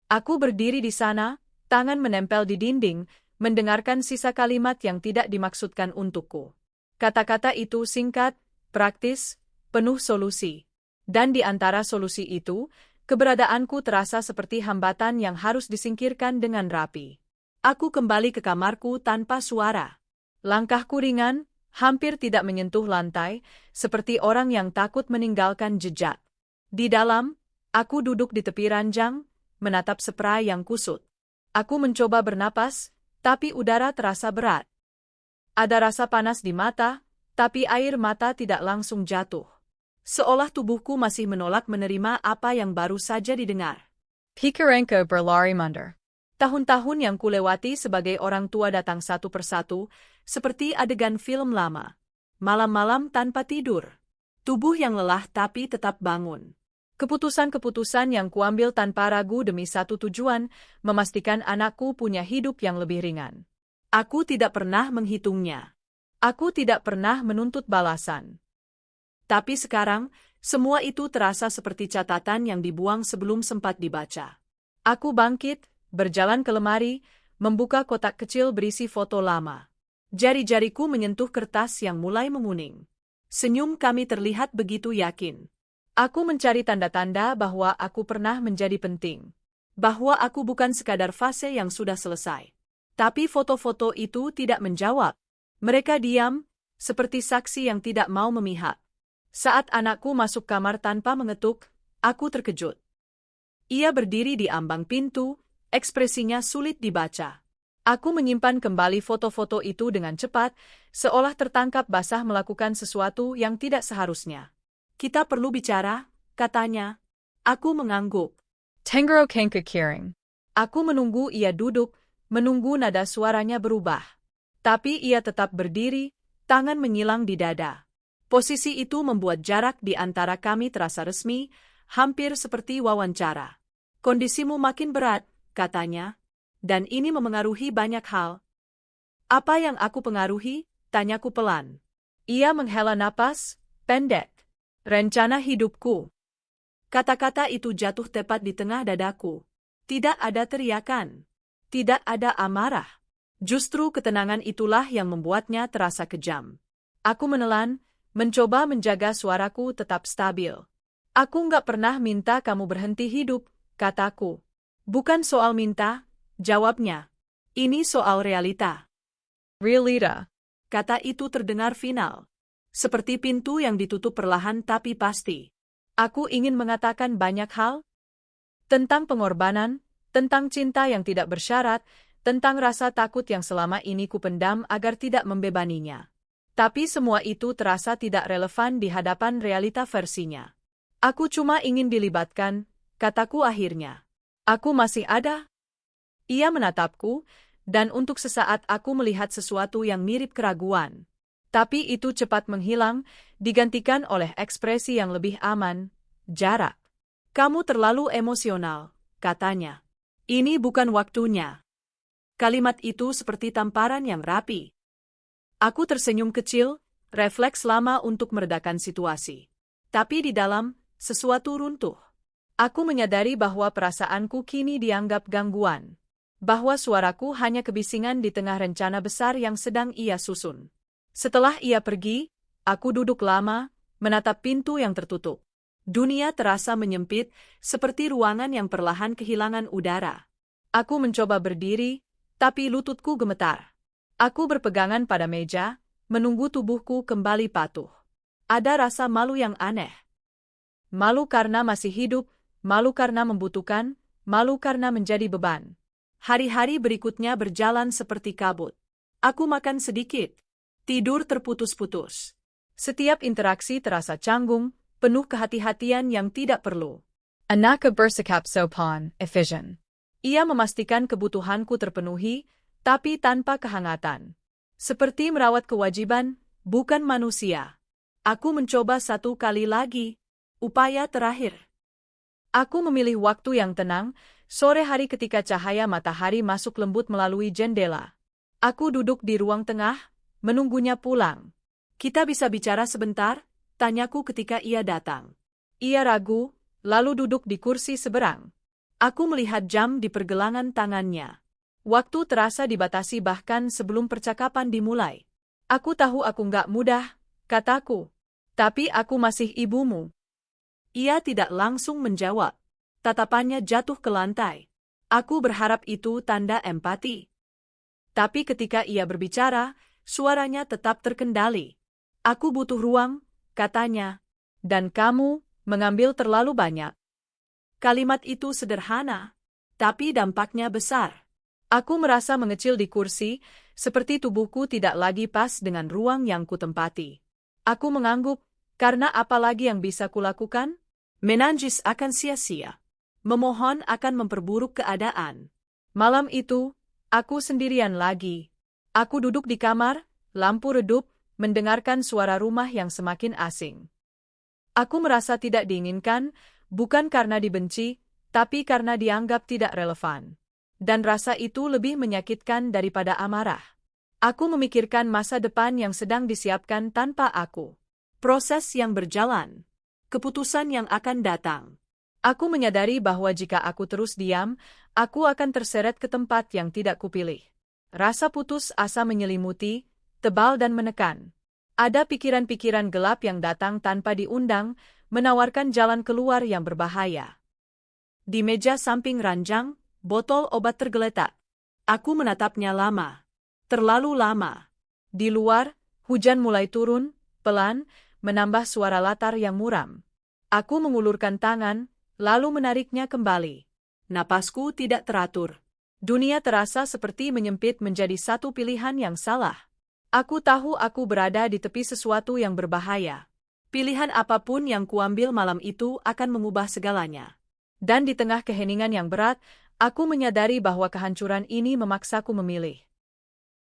Aku berdiri di sana, tangan menempel di dinding, mendengarkan sisa kalimat yang tidak dimaksudkan untukku. Kata-kata itu singkat, praktis, penuh solusi. Dan di antara solusi itu, keberadaanku terasa seperti hambatan yang harus disingkirkan dengan rapi. Aku kembali ke kamarku tanpa suara. Langkahku ringan, hampir tidak menyentuh lantai, seperti orang yang takut meninggalkan jejak. Di dalam, aku duduk di tepi ranjang, menatap spray yang kusut. Aku mencoba bernapas, tapi udara terasa berat. Ada rasa panas di mata, tapi air mata tidak langsung jatuh. Seolah tubuhku masih menolak menerima apa yang baru saja didengar. Pikiranku berlari mundur. Tahun-tahun yang kulewati sebagai orang tua datang satu persatu, seperti adegan film lama. Malam-malam tanpa tidur. Tubuh yang lelah tapi tetap bangun. Keputusan-keputusan yang kuambil tanpa ragu demi satu tujuan, memastikan anakku punya hidup yang lebih ringan. Aku tidak pernah menghitungnya. Aku tidak pernah menuntut balasan. Tapi sekarang, semua itu terasa seperti catatan yang dibuang sebelum sempat dibaca. Aku bangkit, berjalan ke lemari, membuka kotak kecil berisi foto lama. Jari-jariku menyentuh kertas yang mulai menguning. Senyum kami terlihat begitu yakin. Aku mencari tanda-tanda bahwa aku pernah menjadi penting. Bahwa aku bukan sekadar fase yang sudah selesai. Tapi foto-foto itu tidak menjawab. Mereka diam, seperti saksi yang tidak mau memihak. Saat anakku masuk kamar tanpa mengetuk, aku terkejut. Ia berdiri di ambang pintu, ekspresinya sulit dibaca. Aku menyimpan kembali foto-foto itu dengan cepat, seolah tertangkap basah melakukan sesuatu yang tidak seharusnya. Kita perlu bicara, katanya. Aku mengangguk. Tenggoro Kenka Kiring. Aku menunggu ia duduk, menunggu nada suaranya berubah. Tapi ia tetap berdiri, tangan menyilang di dada. Posisi itu membuat jarak di antara kami terasa resmi, hampir seperti wawancara. Kondisimu makin berat, katanya, dan ini memengaruhi banyak hal. Apa yang aku pengaruhi? Tanyaku pelan. Ia menghela napas, pendek. Rencana hidupku. Kata-kata itu jatuh tepat di tengah dadaku. Tidak ada teriakan. Tidak ada amarah. Justru ketenangan itulah yang membuatnya terasa kejam. Aku menelan, mencoba menjaga suaraku tetap stabil. Aku nggak pernah minta kamu berhenti hidup, kataku. Bukan soal minta, jawabnya. Ini soal realita. Realita. Kata itu terdengar final. Seperti pintu yang ditutup perlahan tapi pasti. Aku ingin mengatakan banyak hal. Tentang pengorbanan, tentang cinta yang tidak bersyarat, tentang rasa takut yang selama ini kupendam agar tidak membebaninya. Tapi semua itu terasa tidak relevan di hadapan realita versinya. Aku cuma ingin dilibatkan, kataku akhirnya. Aku masih ada? Ia menatapku, dan untuk sesaat aku melihat sesuatu yang mirip keraguan. Tapi itu cepat menghilang, digantikan oleh ekspresi yang lebih aman, jarak. Kamu terlalu emosional, katanya. Ini bukan waktunya. Kalimat itu seperti tamparan yang rapi. Aku tersenyum kecil, refleks lama untuk meredakan situasi. Tapi di dalam, sesuatu runtuh. Aku menyadari bahwa perasaanku kini dianggap gangguan. Bahwa suaraku hanya kebisingan di tengah rencana besar yang sedang ia susun. Setelah ia pergi, aku duduk lama, menatap pintu yang tertutup. Dunia terasa menyempit, seperti ruangan yang perlahan kehilangan udara. Aku mencoba berdiri, tapi lututku gemetar. Aku berpegangan pada meja, menunggu tubuhku kembali patuh. Ada rasa malu yang aneh. Malu karena masih hidup, malu karena membutuhkan, malu karena menjadi beban. Hari-hari berikutnya berjalan seperti kabut. Aku makan sedikit. Tidur terputus-putus. Setiap interaksi terasa canggung, penuh kehati-hatian yang tidak perlu. Anaka bersikap sopan, efisien. Ia memastikan kebutuhanku terpenuhi, tapi tanpa kehangatan. Seperti merawat kewajiban, bukan manusia. Aku mencoba satu kali lagi. Upaya terakhir. Aku memilih waktu yang tenang, sore hari ketika cahaya matahari masuk lembut melalui jendela. Aku duduk di ruang tengah, menunggunya pulang. Kita bisa bicara sebentar? Tanyaku ketika ia datang. Ia ragu, lalu duduk di kursi seberang. Aku melihat jam di pergelangan tangannya. Waktu terasa dibatasi bahkan sebelum percakapan dimulai. Aku tahu aku nggak mudah, kataku. Tapi aku masih ibumu. Ia tidak langsung menjawab. Tatapannya jatuh ke lantai. Aku berharap itu tanda empati. Tapi ketika ia berbicara, suaranya tetap terkendali. Aku butuh ruang, katanya. Dan kamu mengambil terlalu banyak. Kalimat itu sederhana, tapi dampaknya besar. Aku merasa mengecil di kursi, seperti tubuhku tidak lagi pas dengan ruang yang kutempati. Aku mengangguk, karena apa lagi yang bisa kulakukan? Menangis akan sia-sia. Memohon akan memperburuk keadaan. Malam itu, aku sendirian lagi. Aku duduk di kamar, lampu redup, mendengarkan suara rumah yang semakin asing. Aku merasa tidak diinginkan, bukan karena dibenci, tapi karena dianggap tidak relevan. Dan rasa itu lebih menyakitkan daripada amarah. Aku memikirkan masa depan yang sedang disiapkan tanpa aku. Proses yang berjalan. Keputusan yang akan datang. Aku menyadari bahwa jika aku terus diam, aku akan terseret ke tempat yang tidak kupilih. Rasa putus asa menyelimuti, tebal dan menekan. Ada pikiran-pikiran gelap yang datang tanpa diundang, menawarkan jalan keluar yang berbahaya. Di meja samping ranjang, botol obat tergeletak. Aku menatapnya lama. Terlalu lama. Di luar, hujan mulai turun, pelan, menambah suara latar yang muram. Aku mengulurkan tangan, lalu menariknya kembali. Napasku tidak teratur. Dunia terasa seperti menyempit menjadi satu pilihan yang salah. Aku tahu aku berada di tepi sesuatu yang berbahaya. Pilihan apapun yang kuambil malam itu akan mengubah segalanya. Dan di tengah keheningan yang berat, aku menyadari bahwa kehancuran ini memaksaku memilih.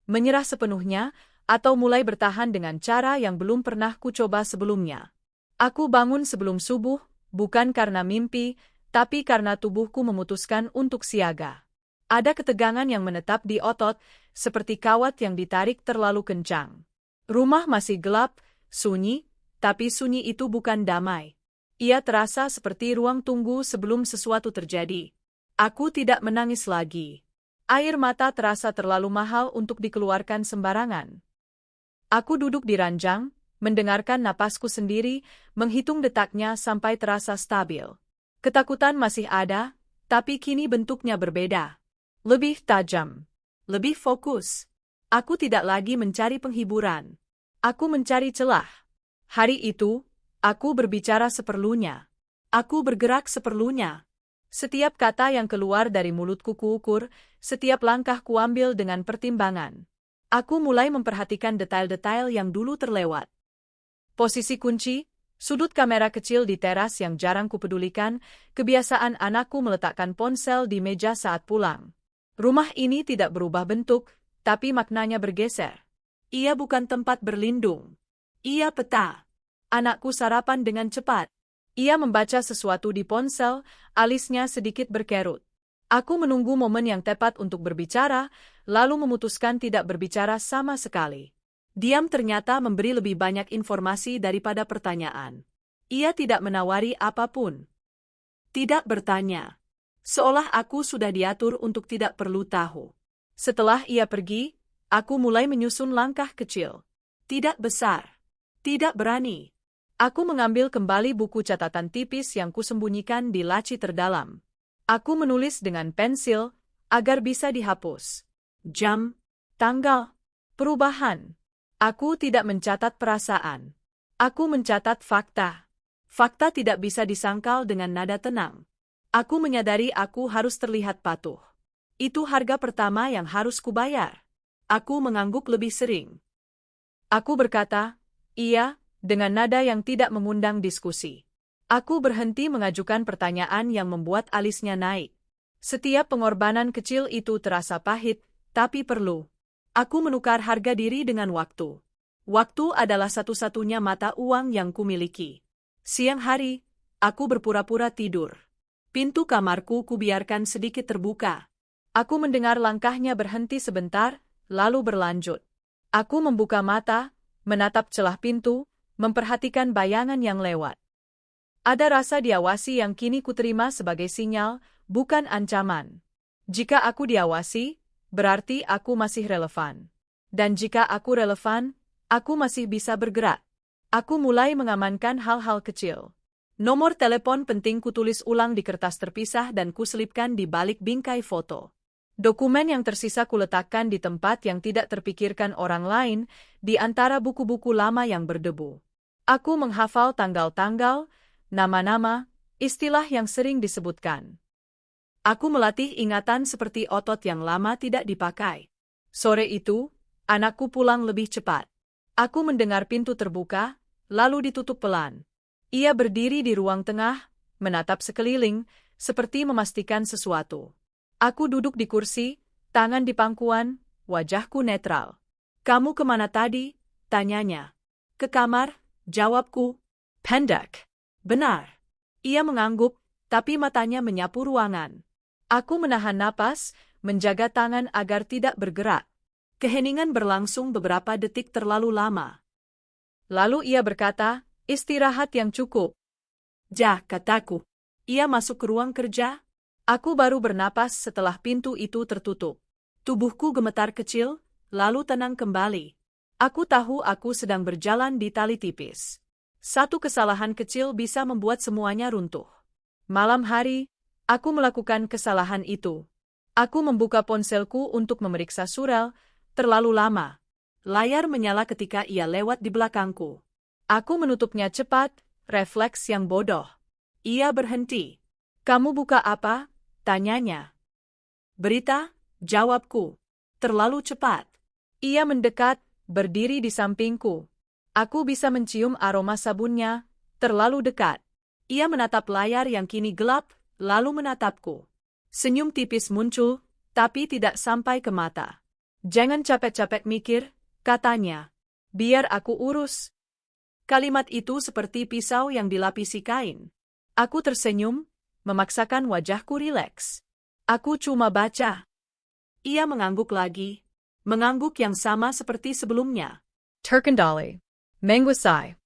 Menyerah sepenuhnya, atau mulai bertahan dengan cara yang belum pernah kucoba sebelumnya. Aku bangun sebelum subuh, bukan karena mimpi, tapi karena tubuhku memutuskan untuk siaga. Ada ketegangan yang menetap di otot, seperti kawat yang ditarik terlalu kencang. Rumah masih gelap, sunyi, tapi sunyi itu bukan damai. Ia terasa seperti ruang tunggu sebelum sesuatu terjadi. Aku tidak menangis lagi. Air mata terasa terlalu mahal untuk dikeluarkan sembarangan. Aku duduk di ranjang, mendengarkan napasku sendiri, menghitung detaknya sampai terasa stabil. Ketakutan masih ada, tapi kini bentuknya berbeda. Lebih tajam. Lebih fokus. Aku tidak lagi mencari penghiburan. Aku mencari celah. Hari itu, aku berbicara seperlunya. Aku bergerak seperlunya. Setiap kata yang keluar dari mulutku kuukur, setiap langkah kuambil dengan pertimbangan. Aku mulai memperhatikan detail-detail yang dulu terlewat. Posisi kunci, sudut kamera kecil di teras yang jarang kupedulikan, kebiasaan anakku meletakkan ponsel di meja saat pulang. Rumah ini tidak berubah bentuk, tapi maknanya bergeser. Ia bukan tempat berlindung. Ia peta. Anakku sarapan dengan cepat. Ia membaca sesuatu di ponsel, alisnya sedikit berkerut. Aku menunggu momen yang tepat untuk berbicara, lalu memutuskan tidak berbicara sama sekali. Diam ternyata memberi lebih banyak informasi daripada pertanyaan. Ia tidak menawari apapun. Tidak bertanya. Seolah aku sudah diatur untuk tidak perlu tahu. Setelah ia pergi, aku mulai menyusun langkah kecil. Tidak besar. Tidak berani. Aku mengambil kembali buku catatan tipis yang kusembunyikan di laci terdalam. Aku menulis dengan pensil, agar bisa dihapus. Jam, tanggal, perubahan. Aku tidak mencatat perasaan. Aku mencatat fakta. Fakta tidak bisa disangkal dengan nada tenang. Aku menyadari aku harus terlihat patuh. Itu harga pertama yang harus kubayar. Aku mengangguk lebih sering. Aku berkata, iya, dengan nada yang tidak mengundang diskusi. Aku berhenti mengajukan pertanyaan yang membuat alisnya naik. Setiap pengorbanan kecil itu terasa pahit, tapi perlu. Aku menukar harga diri dengan waktu. Waktu adalah satu-satunya mata uang yang kumiliki. Siang hari, aku berpura-pura tidur. Pintu kamarku kubiarkan sedikit terbuka. Aku mendengar langkahnya berhenti sebentar, lalu berlanjut. Aku membuka mata, menatap celah pintu, memperhatikan bayangan yang lewat. Ada rasa diawasi yang kini kuterima sebagai sinyal, bukan ancaman. Jika aku diawasi, berarti aku masih relevan. Dan jika aku relevan, aku masih bisa bergerak. Aku mulai mengamankan hal-hal kecil. Nomor telepon penting kutulis ulang di kertas terpisah dan kuselipkan di balik bingkai foto. Dokumen yang tersisa kuletakkan di tempat yang tidak terpikirkan orang lain, di antara buku-buku lama yang berdebu. Aku menghafal tanggal-tanggal, nama-nama, istilah yang sering disebutkan. Aku melatih ingatan seperti otot yang lama tidak dipakai. Sore itu, anakku pulang lebih cepat. Aku mendengar pintu terbuka, lalu ditutup pelan. Ia berdiri di ruang tengah, menatap sekeliling, seperti memastikan sesuatu. Aku duduk di kursi, tangan di pangkuan, wajahku netral. Kamu kemana tadi? Tanyanya. Ke kamar, jawabku. Pendek. Benar. Ia mengangguk, tapi matanya menyapu ruangan. Aku menahan napas, menjaga tangan agar tidak bergerak. Keheningan berlangsung beberapa detik terlalu lama. Lalu ia berkata, istirahat yang cukup. Ja, kataku. Ia masuk ke ruang kerja. Aku baru bernapas setelah pintu itu tertutup. Tubuhku gemetar kecil, lalu tenang kembali. Aku tahu aku sedang berjalan di tali tipis. Satu kesalahan kecil bisa membuat semuanya runtuh. Malam hari, aku melakukan kesalahan itu. Aku membuka ponselku untuk memeriksa surel, terlalu lama. Layar menyala ketika ia lewat di belakangku. Aku menutupnya cepat, refleks yang bodoh. Ia berhenti. Kamu buka apa? Tanyanya. Berita, jawabku. Terlalu cepat. Ia mendekat, berdiri di sampingku. Aku bisa mencium aroma sabunnya, terlalu dekat. Ia menatap layar yang kini gelap, lalu menatapku. Senyum tipis muncul, tapi tidak sampai ke mata. Jangan capek-capek mikir, katanya. Biar aku urus. Kalimat itu seperti pisau yang dilapisi kain. Aku tersenyum, memaksakan wajahku rileks. Aku cuma baca. Ia mengangguk lagi. Mengangguk yang sama seperti sebelumnya. Terkendali. Menguasai.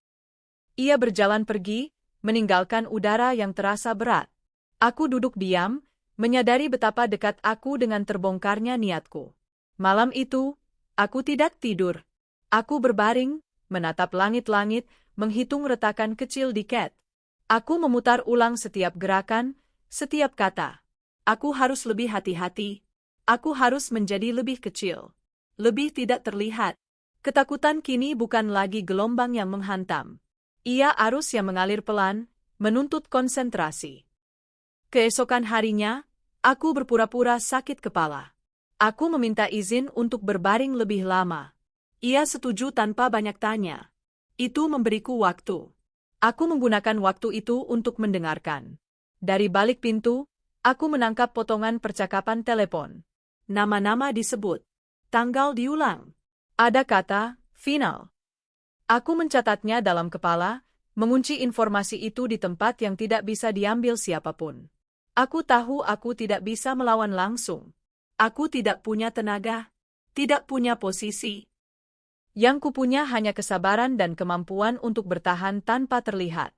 Ia berjalan pergi, meninggalkan udara yang terasa berat. Aku duduk diam, menyadari betapa dekat aku dengan terbongkarnya niatku. Malam itu, aku tidak tidur. Aku berbaring, menatap langit-langit, menghitung retakan kecil di cat. Aku memutar ulang setiap gerakan, setiap kata. Aku harus lebih hati-hati. Aku harus menjadi lebih kecil. Lebih tidak terlihat. Ketakutan kini bukan lagi gelombang yang menghantam. Ia arus yang mengalir pelan, menuntut konsentrasi. Keesokan harinya, aku berpura-pura sakit kepala. Aku meminta izin untuk berbaring lebih lama. Ia setuju tanpa banyak tanya. Itu memberiku waktu. Aku menggunakan waktu itu untuk mendengarkan. Dari balik pintu, aku menangkap potongan percakapan telepon. Nama-nama disebut. Tanggal diulang. Ada kata, final. Aku mencatatnya dalam kepala, mengunci informasi itu di tempat yang tidak bisa diambil siapapun. Aku tahu aku tidak bisa melawan langsung. Aku tidak punya tenaga, tidak punya posisi. Yang kupunya hanya kesabaran dan kemampuan untuk bertahan tanpa terlihat.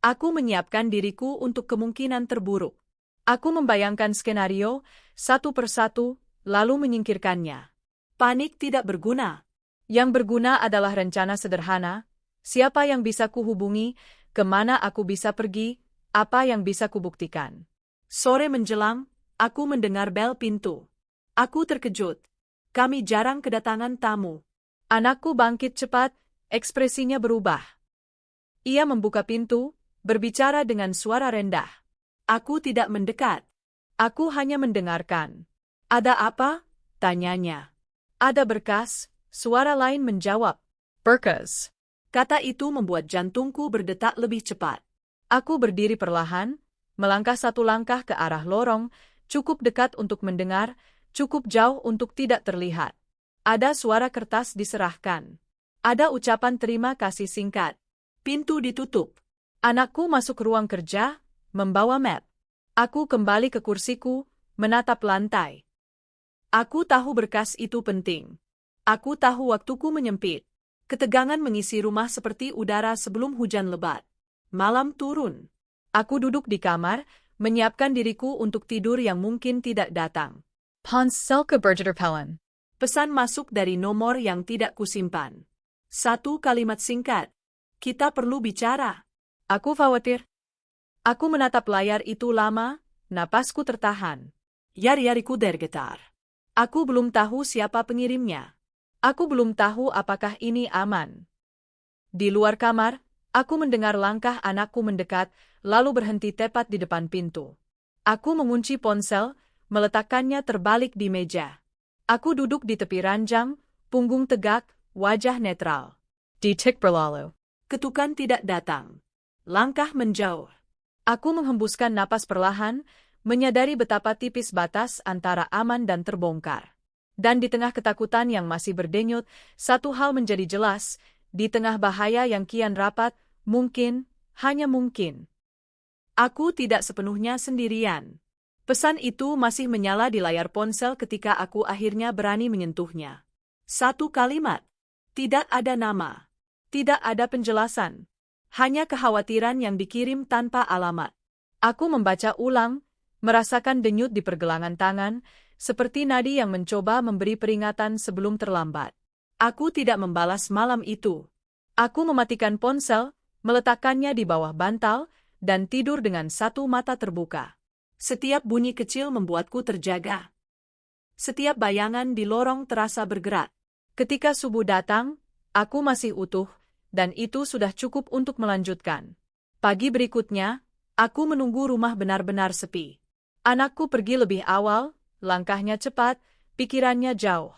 Aku menyiapkan diriku untuk kemungkinan terburuk. Aku membayangkan skenario satu persatu, lalu menyingkirkannya. Panik tidak berguna. Yang berguna adalah rencana sederhana, siapa yang bisa kuhubungi, kemana aku bisa pergi, apa yang bisa kubuktikan. Sore menjelang, aku mendengar bel pintu. Aku terkejut. Kami jarang kedatangan tamu. Anakku bangkit cepat, ekspresinya berubah. Ia membuka pintu, berbicara dengan suara rendah. Aku tidak mendekat. Aku hanya mendengarkan. Ada apa? Tanyanya. Ada berkas, suara lain menjawab. Berkas. Kata itu membuat jantungku berdetak lebih cepat. Aku berdiri perlahan, melangkah satu langkah ke arah lorong, cukup dekat untuk mendengar, cukup jauh untuk tidak terlihat. Ada suara kertas diserahkan. Ada ucapan terima kasih singkat. Pintu ditutup. Anakku masuk ruang kerja, membawa map. Aku kembali ke kursiku, menatap lantai. Aku tahu berkas itu penting. Aku tahu waktuku menyempit. Ketegangan mengisi rumah seperti udara sebelum hujan lebat. Malam turun. Aku duduk di kamar, menyiapkan diriku untuk tidur yang mungkin tidak datang. Ponsel ke berterpelan. Pesan masuk dari nomor yang tidak kusimpan. Satu kalimat singkat. Kita perlu bicara. Aku khawatir. Aku menatap layar itu lama, napasku tertahan. Jari-jariku bergetar. Aku belum tahu siapa pengirimnya. Aku belum tahu apakah ini aman. Di luar kamar, aku mendengar langkah anakku mendekat, lalu berhenti tepat di depan pintu. Aku mengunci ponsel, meletakkannya terbalik di meja. Aku duduk di tepi ranjang, punggung tegak, wajah netral. Detik berlalu. Ketukan tidak datang. Langkah menjauh. Aku menghembuskan napas perlahan, menyadari betapa tipis batas antara aman dan terbongkar. Dan di tengah ketakutan yang masih berdenyut, satu hal menjadi jelas, di tengah bahaya yang kian rapat, mungkin, hanya mungkin. Aku tidak sepenuhnya sendirian. Pesan itu masih menyala di layar ponsel ketika aku akhirnya berani menyentuhnya. Satu kalimat. Tidak ada nama. Tidak ada penjelasan. Hanya kekhawatiran yang dikirim tanpa alamat. Aku membaca ulang, merasakan denyut di pergelangan tangan, seperti nadi yang mencoba memberi peringatan sebelum terlambat. Aku tidak membalas malam itu. Aku mematikan ponsel, meletakkannya di bawah bantal, dan tidur dengan satu mata terbuka. Setiap bunyi kecil membuatku terjaga. Setiap bayangan di lorong terasa bergerak. Ketika subuh datang, aku masih utuh, dan itu sudah cukup untuk melanjutkan. Pagi berikutnya, aku menunggu rumah benar-benar sepi. Anakku pergi lebih awal, langkahnya cepat, pikirannya jauh.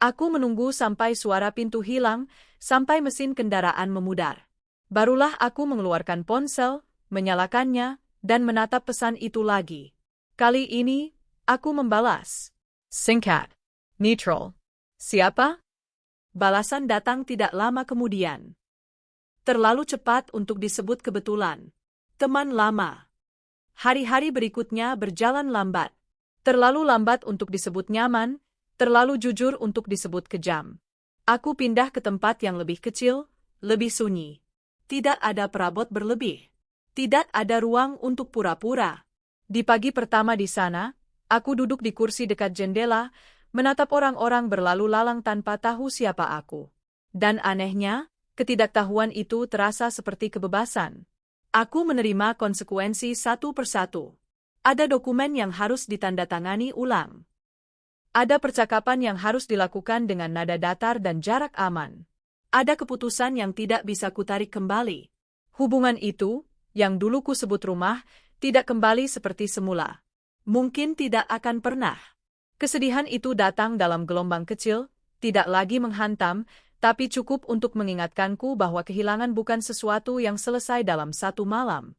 Aku menunggu sampai suara pintu hilang, sampai mesin kendaraan memudar. Barulah aku mengeluarkan ponsel, menyalakannya, dan menatap pesan itu lagi. Kali ini, aku membalas. Singkat. Neutral. Siapa? Balasan datang tidak lama kemudian. Terlalu cepat untuk disebut kebetulan. Teman lama. Hari-hari berikutnya berjalan lambat. Terlalu lambat untuk disebut nyaman, terlalu jujur untuk disebut kejam. Aku pindah ke tempat yang lebih kecil, lebih sunyi. Tidak ada perabot berlebih. Tidak ada ruang untuk pura-pura. Di pagi pertama di sana, aku duduk di kursi dekat jendela, menatap orang-orang berlalu lalang tanpa tahu siapa aku. Dan anehnya, ketidaktahuan itu terasa seperti kebebasan. Aku menerima konsekuensi satu persatu. Ada dokumen yang harus ditandatangani ulang. Ada percakapan yang harus dilakukan dengan nada datar dan jarak aman. Ada keputusan yang tidak bisa kutarik kembali. Hubungan itu, yang dulu kusebut rumah, tidak kembali seperti semula. Mungkin tidak akan pernah. Kesedihan itu datang dalam gelombang kecil, tidak lagi menghantam, tapi cukup untuk mengingatkanku bahwa kehilangan bukan sesuatu yang selesai dalam satu malam.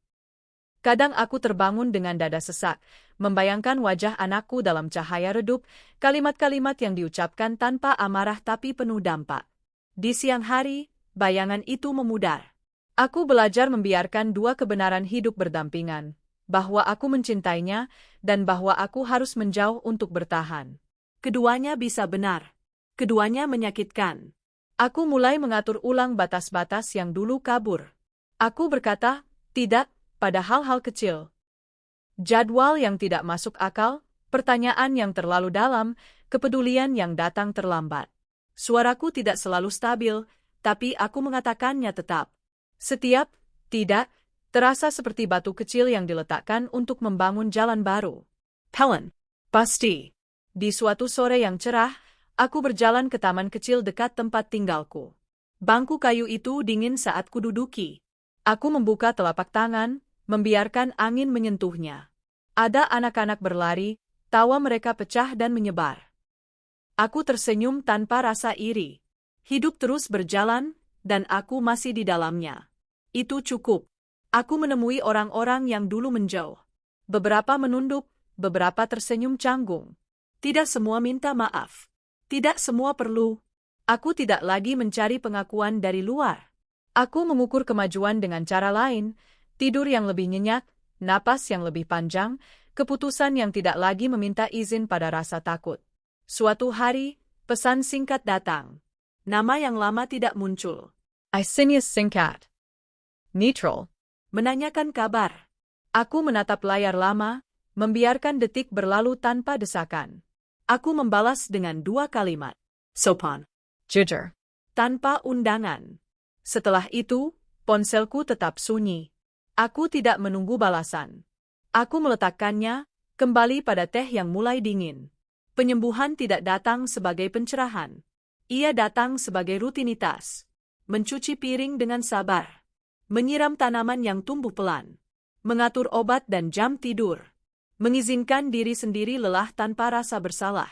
Kadang aku terbangun dengan dada sesak, membayangkan wajah anakku dalam cahaya redup, kalimat-kalimat yang diucapkan tanpa amarah tapi penuh dampak. Di siang hari, bayangan itu memudar. Aku belajar membiarkan dua kebenaran hidup berdampingan, bahwa aku mencintainya dan bahwa aku harus menjauh untuk bertahan. Keduanya bisa benar. Keduanya menyakitkan. Aku mulai mengatur ulang batas-batas yang dulu kabur. Aku berkata, tidak, pada hal-hal kecil. Jadwal yang tidak masuk akal, pertanyaan yang terlalu dalam, kepedulian yang datang terlambat. Suaraku tidak selalu stabil, tapi aku mengatakannya tetap. Setiap tidak terasa seperti batu kecil yang diletakkan untuk membangun jalan baru. Helen, Pasti. Di suatu sore yang cerah, aku berjalan ke taman kecil dekat tempat tinggalku. Bangku kayu itu dingin saat kududuki. Aku membuka telapak tangan, membiarkan angin menyentuhnya. Ada anak-anak berlari, tawa mereka pecah dan menyebar. Aku tersenyum tanpa rasa iri. Hidup terus berjalan, dan aku masih di dalamnya. Itu cukup. Aku menemui orang-orang yang dulu menjauh. Beberapa menunduk, beberapa tersenyum canggung. Tidak semua minta maaf. Tidak semua perlu. Aku tidak lagi mencari pengakuan dari luar. Aku mengukur kemajuan dengan cara lain, tidur yang lebih nyenyak, napas yang lebih panjang, keputusan yang tidak lagi meminta izin pada rasa takut. Suatu hari, pesan singkat datang. Nama yang lama tidak muncul. Aisinius singkat. Neutral. Menanyakan kabar. Aku menatap layar lama, membiarkan detik berlalu tanpa desakan. Aku membalas dengan dua kalimat. sopan. Jujur. Tanpa undangan. Setelah itu, ponselku tetap sunyi. Aku tidak menunggu balasan. Aku meletakkannya kembali pada teh yang mulai dingin. Penyembuhan tidak datang sebagai pencerahan. Ia datang sebagai rutinitas. Mencuci piring dengan sabar. Menyiram tanaman yang tumbuh pelan. Mengatur obat dan jam tidur. Mengizinkan diri sendiri lelah tanpa rasa bersalah.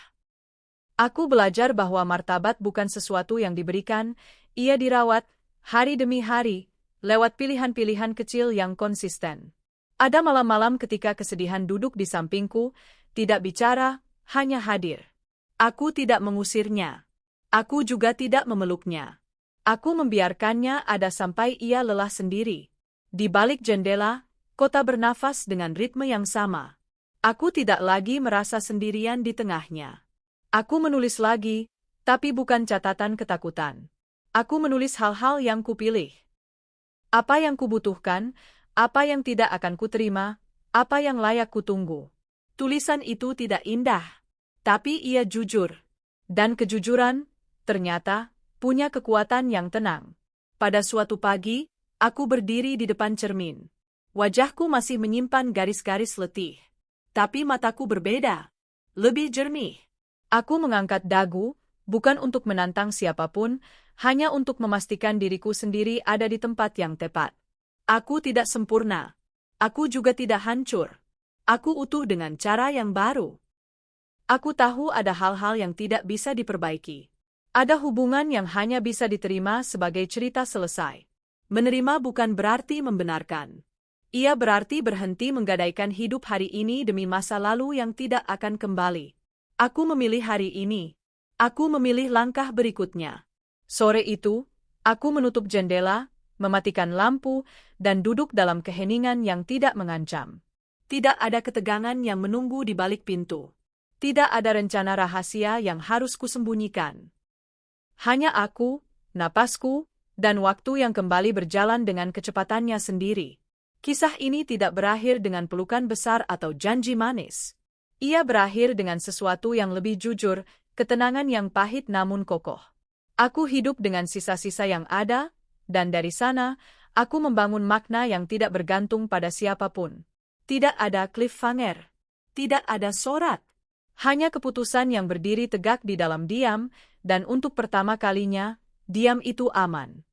Aku belajar bahwa martabat bukan sesuatu yang diberikan, ia dirawat, hari demi hari, lewat pilihan-pilihan kecil yang konsisten. Ada malam-malam ketika kesedihan duduk di sampingku, tidak bicara, hanya hadir. Aku tidak mengusirnya. Aku juga tidak memeluknya. Aku membiarkannya ada sampai ia lelah sendiri. Di balik jendela, kota bernafas dengan ritme yang sama. Aku tidak lagi merasa sendirian di tengahnya. Aku menulis lagi, tapi bukan catatan ketakutan. Aku menulis hal-hal yang kupilih. Apa yang kubutuhkan, apa yang tidak akan kuterima, apa yang layak kutunggu. Tulisan itu tidak indah, tapi ia jujur. Dan kejujuran, ternyata, punya kekuatan yang tenang. Pada suatu pagi, aku berdiri di depan cermin. Wajahku masih menyimpan garis-garis letih. Tapi mataku berbeda. Lebih jernih. Aku mengangkat dagu, bukan untuk menantang siapapun, hanya untuk memastikan diriku sendiri ada di tempat yang tepat. Aku tidak sempurna. Aku juga tidak hancur. Aku utuh dengan cara yang baru. Aku tahu ada hal-hal yang tidak bisa diperbaiki. Ada hubungan yang hanya bisa diterima sebagai cerita selesai. Menerima bukan berarti membenarkan. Ia berarti berhenti menggadaikan hidup hari ini demi masa lalu yang tidak akan kembali. Aku memilih hari ini. Aku memilih langkah berikutnya. Sore itu, aku menutup jendela, mematikan lampu, dan duduk dalam keheningan yang tidak mengancam. Tidak ada ketegangan yang menunggu di balik pintu. Tidak ada rencana rahasia yang harus kusembunyikan. Hanya aku, napasku, dan waktu yang kembali berjalan dengan kecepatannya sendiri. Kisah ini tidak berakhir dengan pelukan besar atau janji manis. Ia berakhir dengan sesuatu yang lebih jujur, ketenangan yang pahit namun kokoh. Aku hidup dengan sisa-sisa yang ada, dan dari sana, aku membangun makna yang tidak bergantung pada siapapun. Tidak ada cliffhanger. Tidak ada sorat. Hanya keputusan yang berdiri tegak di dalam diam, dan untuk pertama kalinya, diam itu aman.